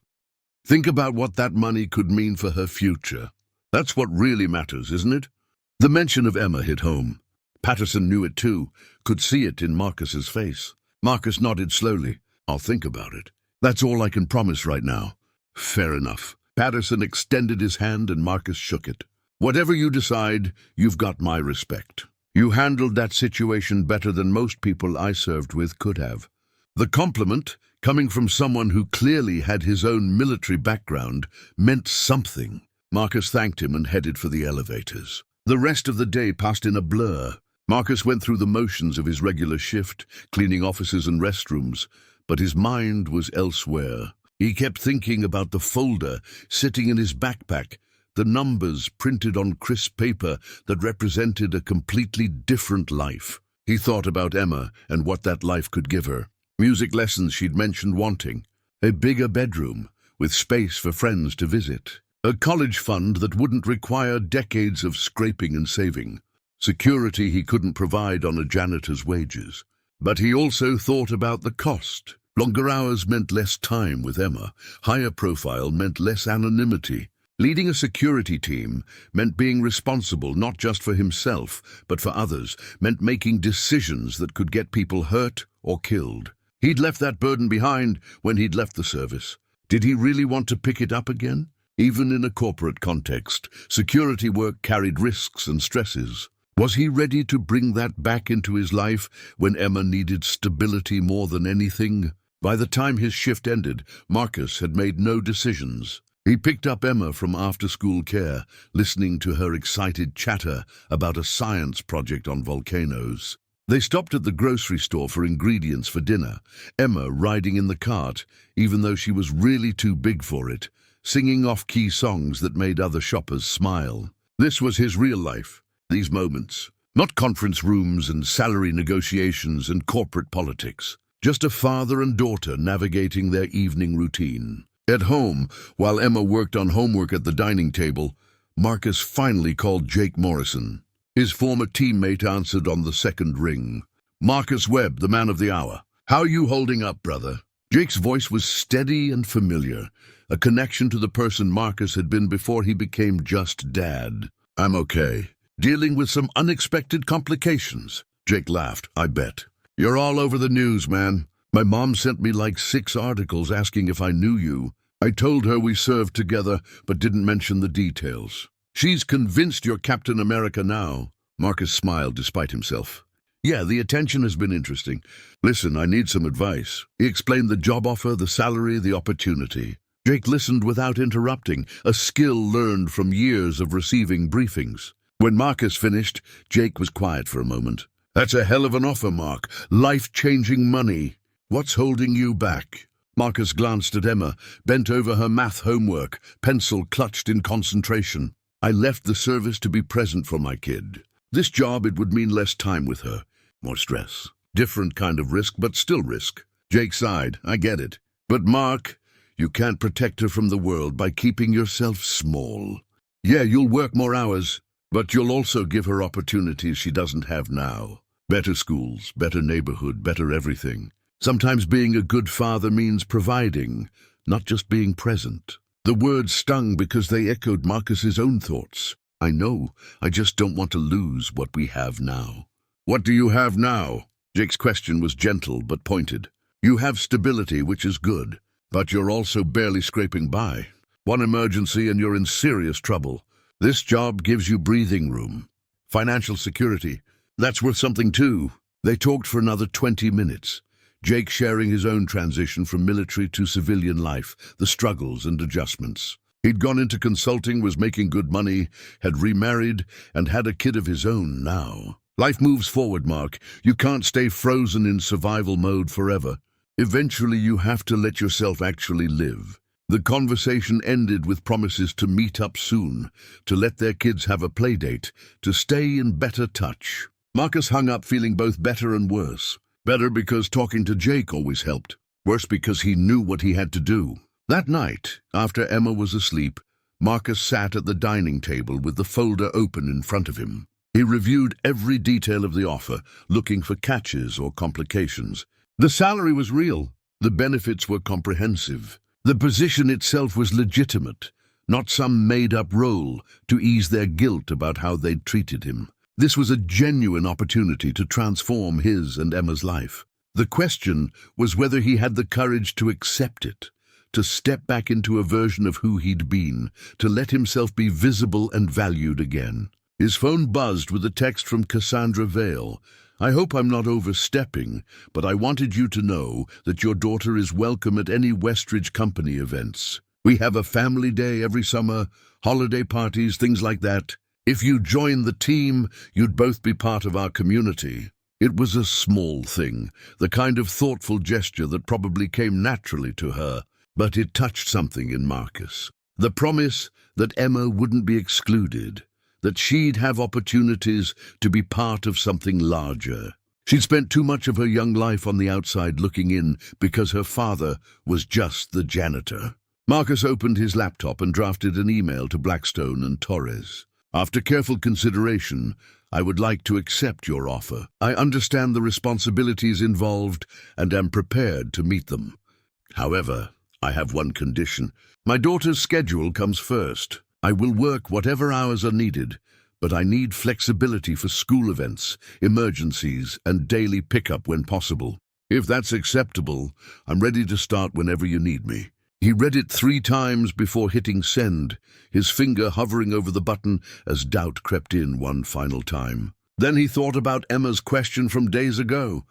Think about what that money could mean for her future. That's what really matters, isn't it?" The mention of Emma hit home. Patterson knew it too, could see it in Marcus's face. Marcus nodded slowly. "I'll think about it. That's all I can promise right now." "Fair enough." Patterson extended his hand and Marcus shook it. "Whatever you decide, you've got my respect. You handled that situation better than most people I served with could have." The compliment, coming from someone who clearly had his own military background, meant something. Marcus thanked him and headed for the elevators. The rest of the day passed in a blur. Marcus went through the motions of his regular shift, cleaning offices and restrooms, but his mind was elsewhere. He kept thinking about the folder sitting in his backpack, the numbers printed on crisp paper that represented a completely different life. He thought about Emma and what that life could give her. Music lessons she'd mentioned wanting, a bigger bedroom with space for friends to visit, a college fund that wouldn't require decades of scraping and saving, security he couldn't provide on a janitor's wages. But he also thought about the cost. Longer hours meant less time with Emma. Higher profile meant less anonymity. Leading a security team meant being responsible not just for himself, but for others, meant making decisions that could get people hurt or killed. He'd left that burden behind when he'd left the service. Did he really want to pick it up again? Even in a corporate context, security work carried risks and stresses. Was he ready to bring that back into his life when Emma needed stability more than anything? By the time his shift ended, Marcus had made no decisions. He picked up Emma from after-school care, listening to her excited chatter about a science project on volcanoes. They stopped at the grocery store for ingredients for dinner, Emma riding in the cart, even though she was really too big for it, singing off-key songs that made other shoppers smile. This was his real life, these moments. Not conference rooms and salary negotiations and corporate politics. Just a father and daughter navigating their evening routine. At home, while Emma worked on homework at the dining table, Marcus finally called Jake Morrison. His former teammate answered on the second ring. "Marcus Webb, the man of the hour. How you holding up, brother?" Jake's voice was steady and familiar, a connection to the person Marcus had been before he became just dad. "I'm okay. Dealing with some unexpected complications." Jake laughed. "I bet. You're all over the news, man. My mom sent me like 6 articles asking if I knew you. I told her we served together, but didn't mention the details. She's convinced you're Captain America now. Marcus smiled despite himself. Yeah, the attention has been interesting. Listen, I need some advice. He explained the job offer, the salary, the opportunity. Jake listened without interrupting, a skill learned from years of receiving briefings. When Marcus finished, Jake was quiet for a moment. That's a hell of an offer, Mark. Life-changing money. What's holding you back? Marcus glanced at Emma, bent over her math homework, pencil clutched in concentration. I left the service to be present for my kid. This job, it would mean less time with her. More stress. Different kind of risk, but still risk. Jake sighed. I get it. But Mark, you can't protect her from the world by keeping yourself small. Yeah, you'll work more hours, but you'll also give her opportunities she doesn't have now. Better schools, better neighborhood, better everything. Sometimes being a good father means providing, not just being present. The words stung because they echoed Marcus's own thoughts. I know, I just don't want to lose what we have now. What do you have now? Jake's question was gentle but pointed. You have stability, which is good, but you're also barely scraping by. One emergency and you're in serious trouble. This job gives you breathing room. Financial security, that's worth something too. They talked for another 20 minutes. Jake sharing his own transition from military to civilian life, the struggles and adjustments. He'd gone into consulting, was making good money, had remarried, and had a kid of his own now. Life moves forward, Mark. You can't stay frozen in survival mode forever. Eventually you have to let yourself actually live. The conversation ended with promises to meet up soon, to let their kids have a play date, to stay in better touch. Marcus hung up feeling both better and worse. Better because talking to Jake always helped. Worse because he knew what he had to do. That night, after Emma was asleep, Marcus sat at the dining table with the folder open in front of him. He reviewed every detail of the offer, looking for catches or complications. The salary was real. The benefits were comprehensive. The position itself was legitimate, not some made-up role to ease their guilt about how they'd treated him. This was a genuine opportunity to transform his and Emma's life. The question was whether he had the courage to accept it, to step back into a version of who he'd been, to let himself be visible and valued again. His phone buzzed with a text from Cassandra Vale. I hope I'm not overstepping, but I wanted you to know that your daughter is welcome at any Westridge Company events. We have a family day every summer, holiday parties, things like that. If you join the team, you'd both be part of our community. It was a small thing, the kind of thoughtful gesture that probably came naturally to her, but it touched something in Marcus. The promise that Emma wouldn't be excluded, that she'd have opportunities to be part of something larger. She'd spent too much of her young life on the outside looking in because her father was just the janitor. Marcus opened his laptop and drafted an email to Blackstone and Torres. After careful consideration, I would like to accept your offer. I understand the responsibilities involved and am prepared to meet them. However, I have one condition. My daughter's schedule comes first. I will work whatever hours are needed, but I need flexibility for school events, emergencies, and daily pickup when possible. If that's acceptable, I'm ready to start whenever you need me. He read it 3 times before hitting send, his finger hovering over the button as doubt crept in one final time. Then he thought about Emma's question from days ago.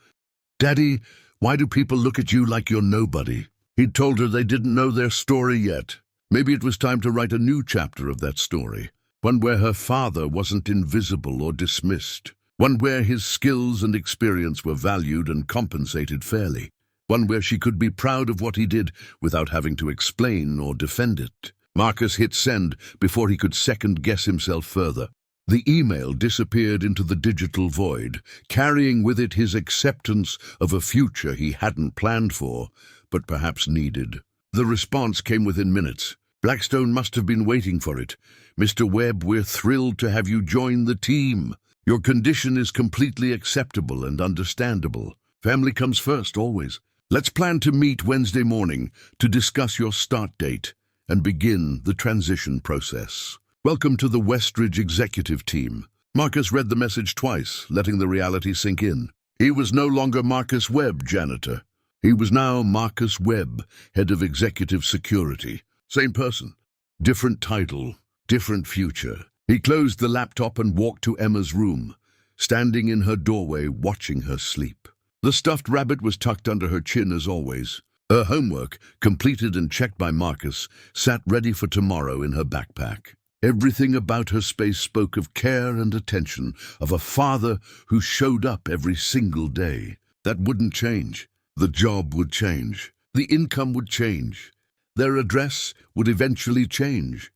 Daddy, why do people look at you like you're nobody? He'd told her they didn't know their story yet. Maybe it was time to write a new chapter of that story, one where her father wasn't invisible or dismissed, one where his skills and experience were valued and compensated fairly, one where she could be proud of what he did without having to explain or defend it. Marcus hit send before he could second-guess himself further. The email disappeared into the digital void, carrying with it his acceptance of a future he hadn't planned for, but perhaps needed. The response came within minutes. Blackstone must have been waiting for it. Mr. Webb, we're thrilled to have you join the team. Your condition is completely acceptable and understandable. Family comes first, always. Let's plan to meet Wednesday morning to discuss your start date and begin the transition process. Welcome to the Westridge executive team. Marcus read the message twice, letting the reality sink in. He was no longer Marcus Webb, janitor. He was now Marcus Webb, head of executive security. Same person, different title, different future. He closed the laptop and walked to Emma's room, standing in her doorway watching her sleep. The stuffed rabbit was tucked under her chin as always. Her homework, completed and checked by Marcus, sat ready for tomorrow in her backpack. Everything about her space spoke of care and attention, of a father who showed up every single day. That wouldn't change. The job would change. The income would change. Their address would eventually change.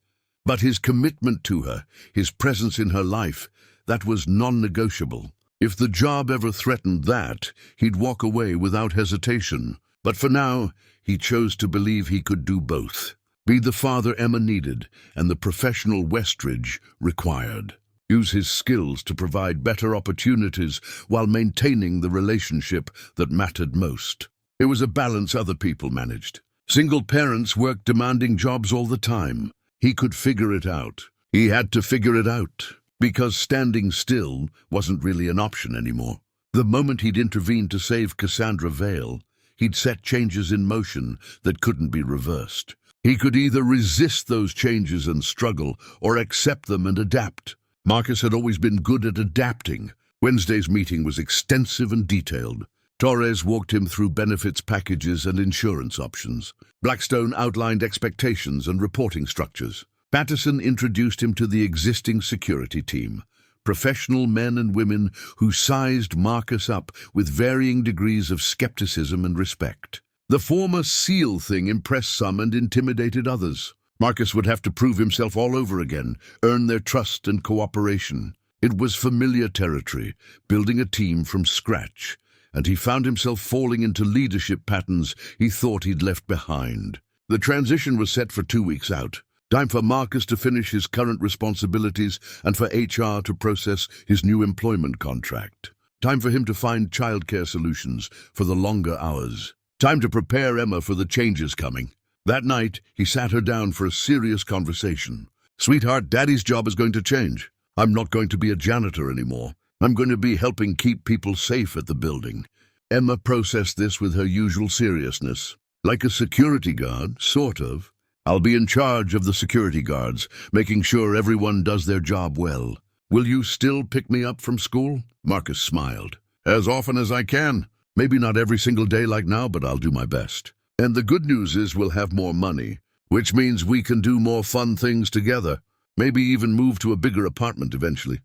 But his commitment to her, his presence in her life, that was non-negotiable. If the job ever threatened that, he'd walk away without hesitation. But for now, he chose to believe he could do both. Be the father Emma needed and the professional Westridge required. Use his skills to provide better opportunities while maintaining the relationship that mattered most. It was a balance other people managed. Single parents worked demanding jobs all the time. He could figure it out. He had to figure it out, because standing still wasn't really an option anymore. The moment he'd intervened to save Cassandra Vale, he'd set changes in motion that couldn't be reversed. He could either resist those changes and struggle, or accept them and adapt. Marcus had always been good at adapting. Wednesday's meeting was extensive and detailed. Torres walked him through benefits packages and insurance options. Blackstone outlined expectations and reporting structures. Patterson introduced him to the existing security team, professional men and women who sized Marcus up with varying degrees of skepticism and respect. The former SEAL thing impressed some and intimidated others. Marcus would have to prove himself all over again, earn their trust and cooperation. It was familiar territory, building a team from scratch, and he found himself falling into leadership patterns he thought he'd left behind. The transition was set for 2 weeks out. Time for Marcus to finish his current responsibilities and for HR to process his new employment contract. Time for him to find childcare solutions for the longer hours. Time to prepare Emma for the changes coming. That night, he sat her down for a serious conversation. "Sweetheart, Daddy's job is going to change. I'm not going to be a janitor anymore. I'm going to be helping keep people safe at the building." Emma processed this with her usual seriousness. "Like a security guard, sort of. I'll be in charge of the security guards, making sure everyone does their job well. Will you still pick me up from school?" Marcus smiled. "As often as I can. Maybe not every single day like now, but I'll do my best. And the good news is we'll have more money, which means we can do more fun things together. Maybe even move to a bigger apartment eventually."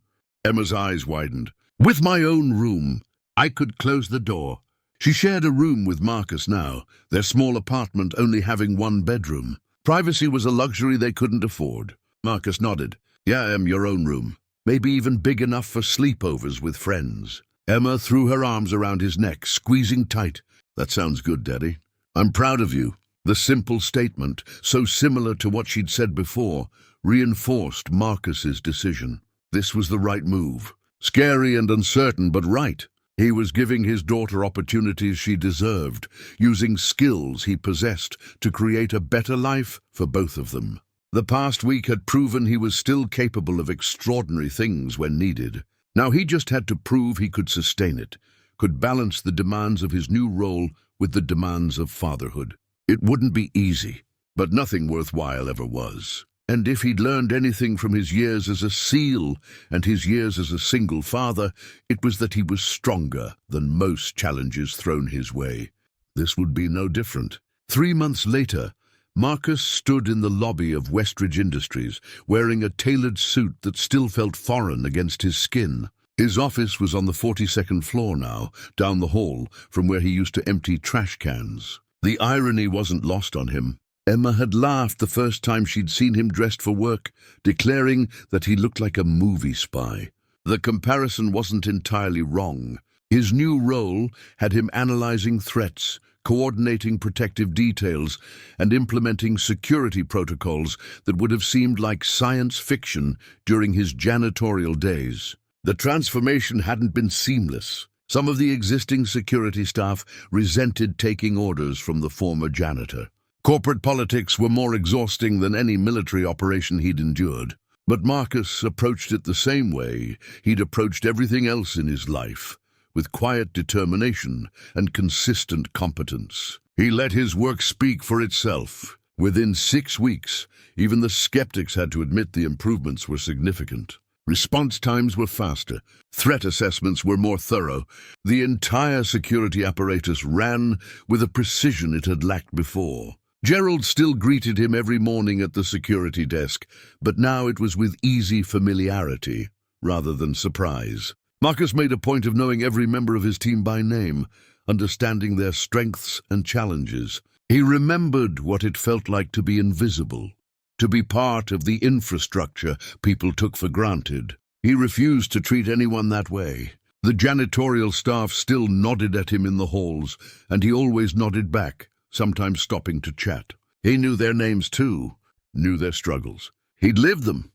Emma's eyes widened. "With my own room, I could close the door." She shared a room with Marcus now, their small apartment only having 1 bedroom. Privacy was a luxury they couldn't afford. Marcus nodded. "Yeah, your own room. Maybe even big enough for sleepovers with friends." Emma threw her arms around his neck, squeezing tight. "That sounds good, Daddy. I'm proud of you." The simple statement, so similar to what she'd said before, reinforced Marcus's decision. This was the right move. Scary and uncertain, but right. He was giving his daughter opportunities she deserved, using skills he possessed to create a better life for both of them. The past week had proven he was still capable of extraordinary things when needed. Now he just had to prove he could sustain it, could balance the demands of his new role with the demands of fatherhood. It wouldn't be easy, but nothing worthwhile ever was. And if he'd learned anything from his years as a SEAL and his years as a single father, it was that he was stronger than most challenges thrown his way. This would be no different. 3 months later, Marcus stood in the lobby of Westridge Industries, wearing a tailored suit that still felt foreign against his skin. His office was on the 42nd floor now, down the hall from where he used to empty trash cans. The irony wasn't lost on him. Emma had laughed the first time she'd seen him dressed for work, declaring that he looked like a movie spy. The comparison wasn't entirely wrong. His new role had him analyzing threats, coordinating protective details, and implementing security protocols that would have seemed like science fiction during his janitorial days. The transformation hadn't been seamless. Some of the existing security staff resented taking orders from the former janitor. Corporate politics were more exhausting than any military operation he'd endured. But Marcus approached it the same way he'd approached everything else in his life, with quiet determination and consistent competence. He let his work speak for itself. Within 6 weeks, even the skeptics had to admit the improvements were significant. Response times were faster. Threat assessments were more thorough. The entire security apparatus ran with a precision it had lacked before. Gerald still greeted him every morning at the security desk, but now it was with easy familiarity rather than surprise. Marcus made a point of knowing every member of his team by name, understanding their strengths and challenges. He remembered what it felt like to be invisible, to be part of the infrastructure people took for granted. He refused to treat anyone that way. The janitorial staff still nodded at him in the halls, and he always nodded back, sometimes stopping to chat. He knew their names too, knew their struggles. He'd lived them.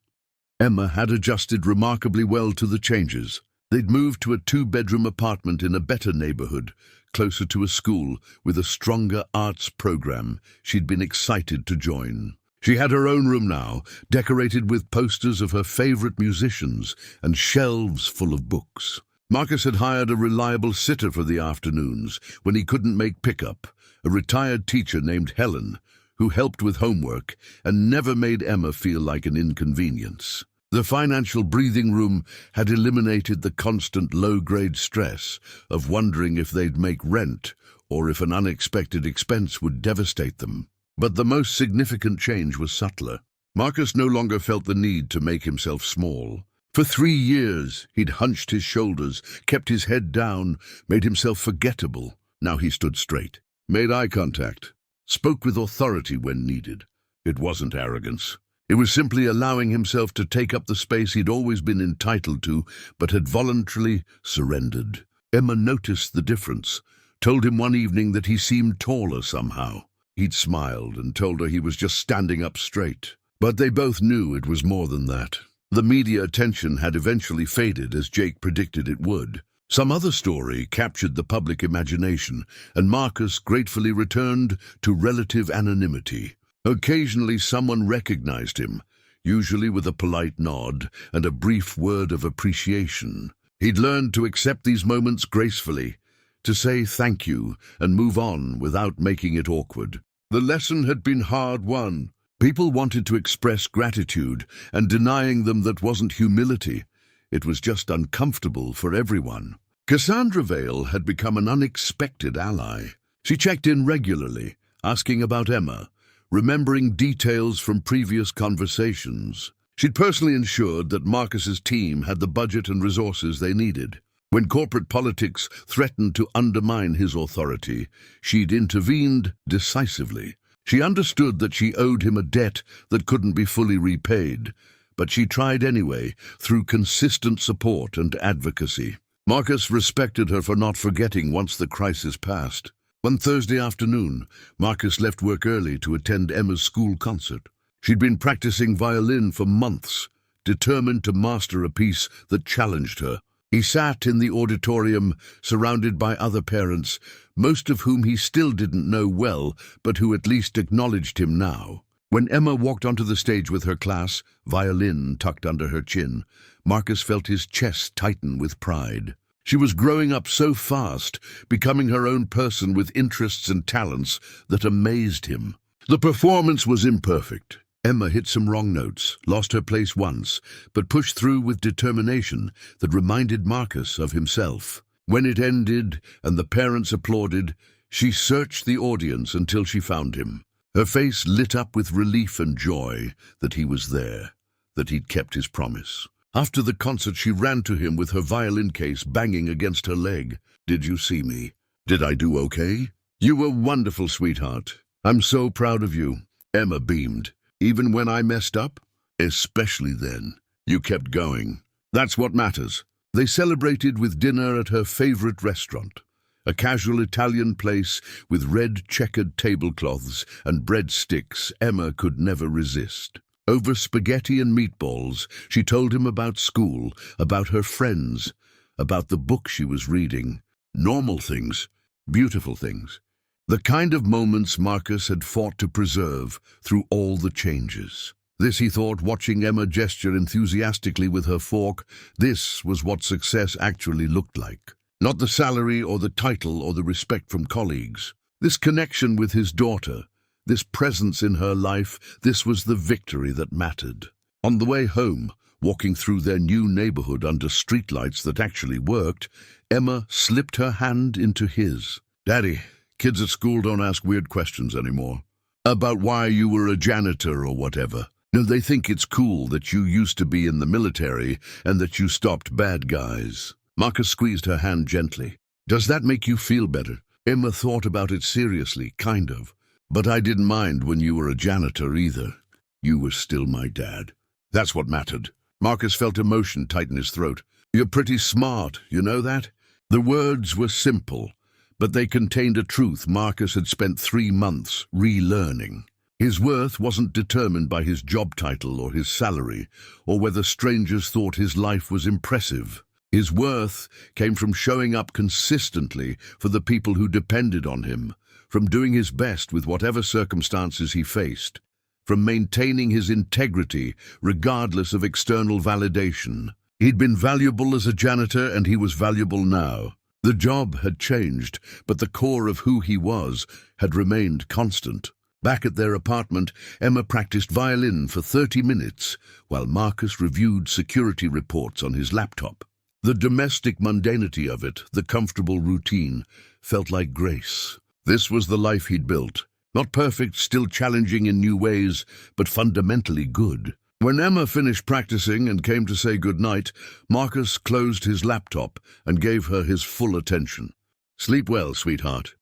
Emma had adjusted remarkably well to the changes. They'd moved to a 2-bedroom apartment in a better neighborhood, closer to a school with a stronger arts program she'd been excited to join. She had her own room now, decorated with posters of her favorite musicians and shelves full of books. Marcus had hired a reliable sitter for the afternoons when he couldn't make pickup, a retired teacher named Helen, who helped with homework and never made Emma feel like an inconvenience. The financial breathing room had eliminated the constant low-grade stress of wondering if they'd make rent or if an unexpected expense would devastate them. But the most significant change was subtler. Marcus no longer felt the need to make himself small. For 3 years, he'd hunched his shoulders, kept his head down, made himself forgettable. Now he stood straight, made eye contact, spoke with authority when needed. It wasn't arrogance. It was simply allowing himself to take up the space he'd always been entitled to, but had voluntarily surrendered. Emma noticed the difference, told him one evening that he seemed taller somehow. He'd smiled and told her he was just standing up straight. But they both knew it was more than that. The media attention had eventually faded, as Jake predicted it would. Some other story captured the public imagination, and Marcus gratefully returned to relative anonymity. Occasionally someone recognized him, usually with a polite nod and a brief word of appreciation. He'd learned to accept these moments gracefully, to say thank you and move on without making it awkward. The lesson had been hard-won. People wanted to express gratitude, and denying them that wasn't humility. It was just uncomfortable for everyone. Cassandra Vale had become an unexpected ally. She checked in regularly, asking about Emma, remembering details from previous conversations. She'd personally ensured that Marcus's team had the budget and resources they needed. When corporate politics threatened to undermine his authority, she'd intervened decisively. She understood that she owed him a debt that couldn't be fully repaid, but she tried anyway, through consistent support and advocacy. Marcus respected her for not forgetting once the crisis passed. One Thursday afternoon, Marcus left work early to attend Emma's school concert. She'd been practicing violin for months, determined to master a piece that challenged her. He sat in the auditorium, surrounded by other parents, most of whom he still didn't know well, but who at least acknowledged him now. When Emma walked onto the stage with her class, violin tucked under her chin, Marcus felt his chest tighten with pride. She was growing up so fast, becoming her own person with interests and talents that amazed him. The performance was imperfect. Emma hit some wrong notes, lost her place once, but pushed through with determination that reminded Marcus of himself. When it ended and the parents applauded, she searched the audience until she found him. Her face lit up with relief and joy that he was there, that he'd kept his promise. After the concert, she ran to him with her violin case banging against her leg. "Did you see me? Did I do okay?" "You were wonderful, sweetheart. I'm so proud of you." Emma beamed. "Even when I messed up?" "Especially then. You kept going. That's what matters." They celebrated with dinner at her favorite restaurant, a casual Italian place with red checkered tablecloths and breadsticks Emma could never resist. Over spaghetti and meatballs, she told him about school, about her friends, about the book she was reading. Normal things, beautiful things. The kind of moments Marcus had fought to preserve through all the changes. This, he thought, watching Emma gesture enthusiastically with her fork, this was what success actually looked like. Not the salary or the title or the respect from colleagues. This connection with his daughter, this presence in her life, this was the victory that mattered. On the way home, walking through their new neighborhood under streetlights that actually worked, Emma slipped her hand into his. "Daddy, kids at school don't ask weird questions anymore. About why you were a janitor or whatever. No, they think it's cool that you used to be in the military and that you stopped bad guys." Marcus squeezed her hand gently. "Does that make you feel better?" Emma thought about it seriously, kind of. "But I didn't mind when you were a janitor either. You were still my dad. That's what mattered." Marcus felt emotion tighten his throat. "You're pretty smart, you know that?" The words were simple, but they contained a truth Marcus had spent 3 months relearning. His worth wasn't determined by his job title or his salary, or whether strangers thought his life was impressive. His worth came from showing up consistently for the people who depended on him, from doing his best with whatever circumstances he faced, from maintaining his integrity regardless of external validation. He'd been valuable as a janitor, and he was valuable now. The job had changed, but the core of who he was had remained constant. Back at their apartment, Emma practiced violin for 30 minutes, while Marcus reviewed security reports on his laptop. The domestic mundanity of it, the comfortable routine, felt like grace. This was the life he'd built. Not perfect, still challenging in new ways, but fundamentally good. When Emma finished practicing and came to say goodnight, Marcus closed his laptop and gave her his full attention. "Sleep well, sweetheart.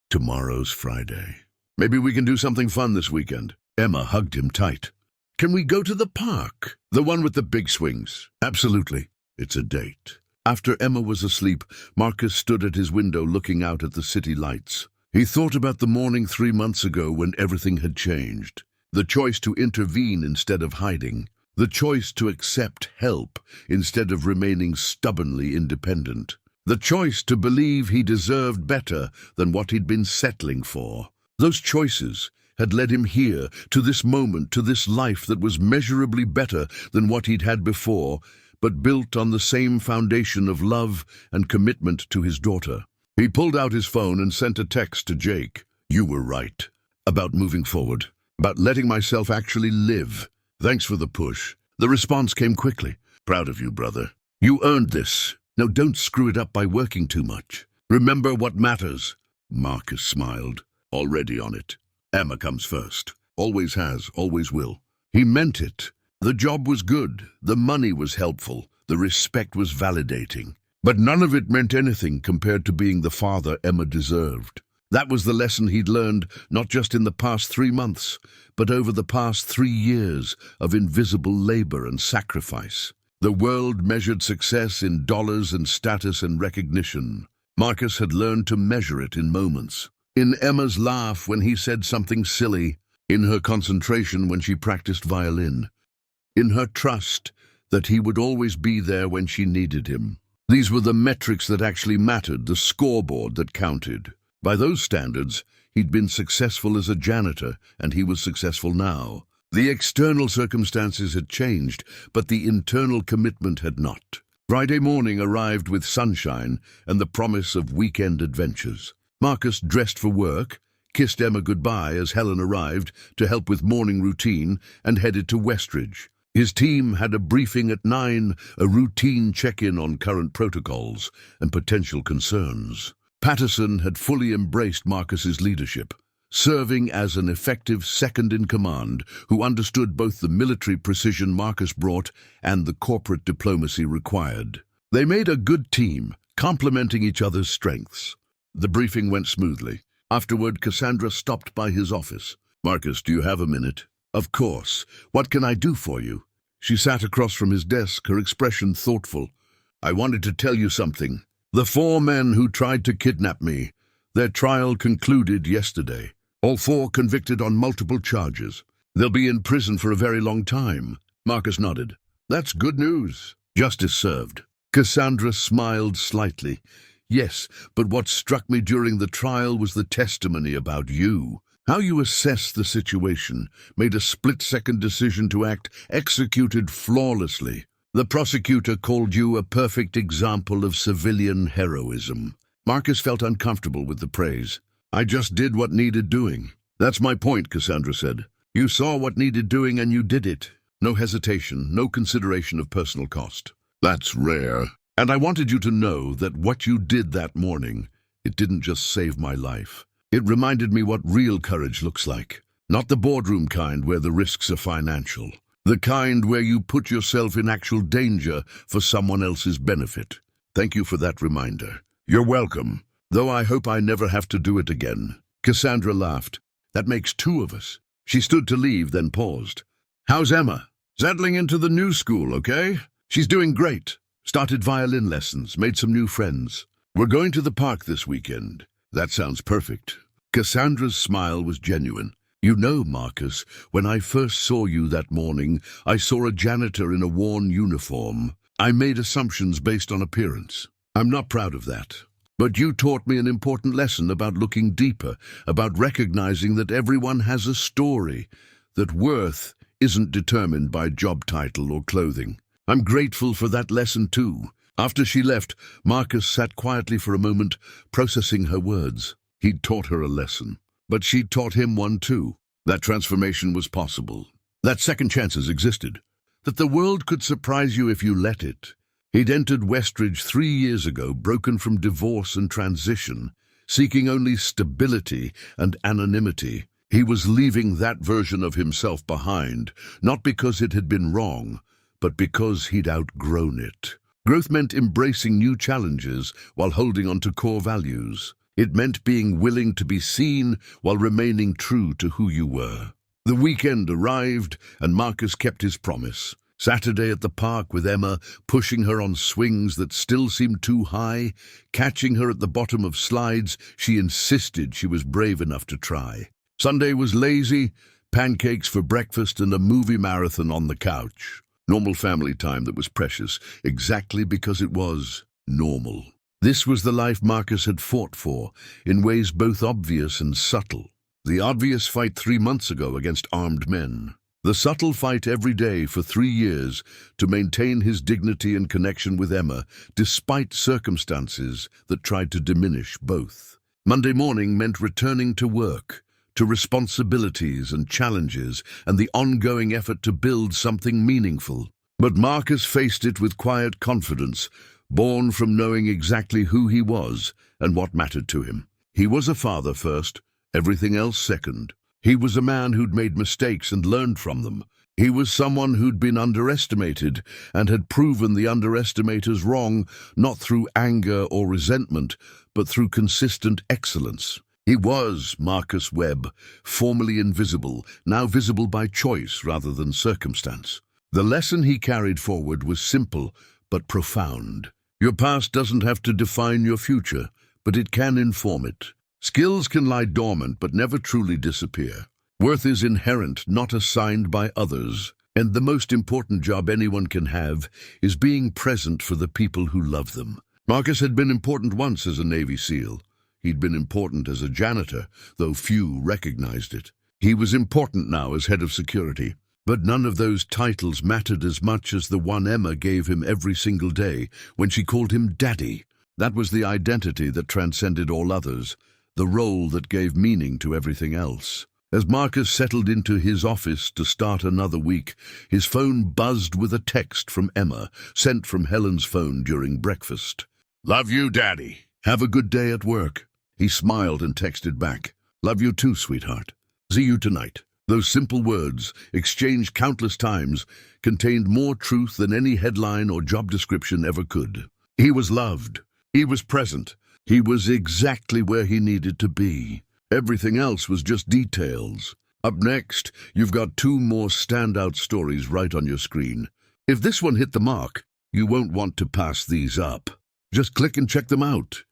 Tomorrow's Friday. Maybe we can do something fun this weekend." Emma hugged him tight. "Can we go to the park? The one with the big swings?" "Absolutely. It's a date." After Emma was asleep, Marcus stood at his window looking out at the city lights. He thought about the morning 3 months ago when everything had changed. The choice to intervene instead of hiding. The choice to accept help instead of remaining stubbornly independent. The choice to believe he deserved better than what he'd been settling for. Those choices had led him here, to this moment, to this life that was measurably better than what he'd had before, but built on the same foundation of love and commitment to his daughter. He pulled out his phone and sent a text to Jake. "You were right. About moving forward. About letting myself actually live. Thanks for the push." The response came quickly. "Proud of you, brother. You earned this. Now don't screw it up by working too much. Remember what matters." Marcus smiled. "Already on it. Emma comes first. Always has, always will." He meant it. The job was good, the money was helpful, the respect was validating. But none of it meant anything compared to being the father Emma deserved. That was the lesson he'd learned, not just in the past 3 months, but over the past 3 years of invisible labor and sacrifice. The world measured success in dollars and status and recognition. Marcus had learned to measure it in moments. In Emma's laugh when he said something silly, in her concentration when she practiced violin, in her trust that he would always be there when she needed him. These were the metrics that actually mattered, the scoreboard that counted. By those standards, he'd been successful as a janitor, and he was successful now. The external circumstances had changed, but the internal commitment had not. Friday morning arrived with sunshine and the promise of weekend adventures. Marcus dressed for work, kissed Emma goodbye as Helen arrived to help with morning routine, and headed to Westridge. His team had a briefing at 9, a routine check-in on current protocols and potential concerns. Patterson had fully embraced Marcus's leadership, serving as an effective second-in-command who understood both the military precision Marcus brought and the corporate diplomacy required. They made a good team, complementing each other's strengths. The briefing went smoothly. Afterward, Cassandra stopped by his office. "Marcus, do you have a minute?" "Of course. What can I do for you?" She sat across from his desk, her expression thoughtful. "I wanted to tell you something. The 4 men who tried to kidnap me, their trial concluded yesterday. All 4 convicted on multiple charges. They'll be in prison for a very long time." Marcus nodded. "That's good news. Justice served." Cassandra smiled slightly. "Yes, but what struck me during the trial was the testimony about you. How you assessed the situation, made a split-second decision to act, executed flawlessly. The prosecutor called you a perfect example of civilian heroism. Marcus felt uncomfortable with the praise. I just did what needed doing. That's my point, Cassandra said. You saw what needed doing and you did it. No hesitation, no consideration of personal cost. That's rare. And I wanted you to know that what you did that morning, it didn't just save my life. It reminded me what real courage looks like. Not the boardroom kind where the risks are financial. The kind where you put yourself in actual danger for someone else's benefit. Thank you for that reminder. You're welcome, though I hope I never have to do it again. Cassandra laughed. That makes two of us. She stood to leave, then paused. How's Emma? Settling into the new school, okay? She's doing great. Started violin lessons, made some new friends. We're going to the park this weekend. That sounds perfect. Cassandra's smile was genuine. You know, Marcus, when I first saw you that morning, I saw a janitor in a worn uniform. I made assumptions based on appearance. I'm not proud of that. But you taught me an important lesson about looking deeper, about recognizing that everyone has a story, that worth isn't determined by job title or clothing. I'm grateful for that lesson too. After she left, Marcus sat quietly for a moment, processing her words. He'd taught her a lesson, but she'd taught him one too. That transformation was possible, that second chances existed, that the world could surprise you if you let it. He'd entered Westridge 3 years ago, broken from divorce and transition, seeking only stability and anonymity. He was leaving that version of himself behind, not because it had been wrong, but because he'd outgrown it. Growth meant embracing new challenges while holding on to core values. It meant being willing to be seen while remaining true to who you were. The weekend arrived, and Marcus kept his promise. Saturday at the park with Emma, pushing her on swings that still seemed too high, catching her at the bottom of slides she insisted she was brave enough to try. Sunday was lazy, pancakes for breakfast and a movie marathon on the couch. Normal family time that was precious, exactly because it was normal. This was the life Marcus had fought for, in ways both obvious and subtle. The obvious fight 3 months ago against armed men. The subtle fight every day for 3 years to maintain his dignity and connection with Emma, despite circumstances that tried to diminish both. Monday morning meant returning to work, to responsibilities and challenges and the ongoing effort to build something meaningful. But Marcus faced it with quiet confidence, born from knowing exactly who he was and what mattered to him. He was a father first, everything else second. He was a man who'd made mistakes and learned from them. He was someone who'd been underestimated and had proven the underestimators wrong, not through anger or resentment, but through consistent excellence. He was Marcus Webb, formerly invisible, now visible by choice rather than circumstance. The lesson he carried forward was simple but profound. Your past doesn't have to define your future, but it can inform it. Skills can lie dormant but never truly disappear. Worth is inherent, not assigned by others. And the most important job anyone can have is being present for the people who love them. Marcus had been important once as a Navy SEAL. He'd been important as a janitor, though few recognized it. He was important now as head of security. But none of those titles mattered as much as the one Emma gave him every single day when she called him Daddy. That was the identity that transcended all others, the role that gave meaning to everything else. As Marcus settled into his office to start another week, his phone buzzed with a text from Emma, sent from Helen's phone during breakfast. "Love you, Daddy. Have a good day at work." He smiled and texted back, "Love you too, sweetheart. See you tonight." Those simple words, exchanged countless times, contained more truth than any headline or job description ever could. He was loved. He was present. He was exactly where he needed to be. Everything else was just details. Up next, you've got 2 more standout stories right on your screen. If this one hit the mark, you won't want to pass these up. Just click and check them out.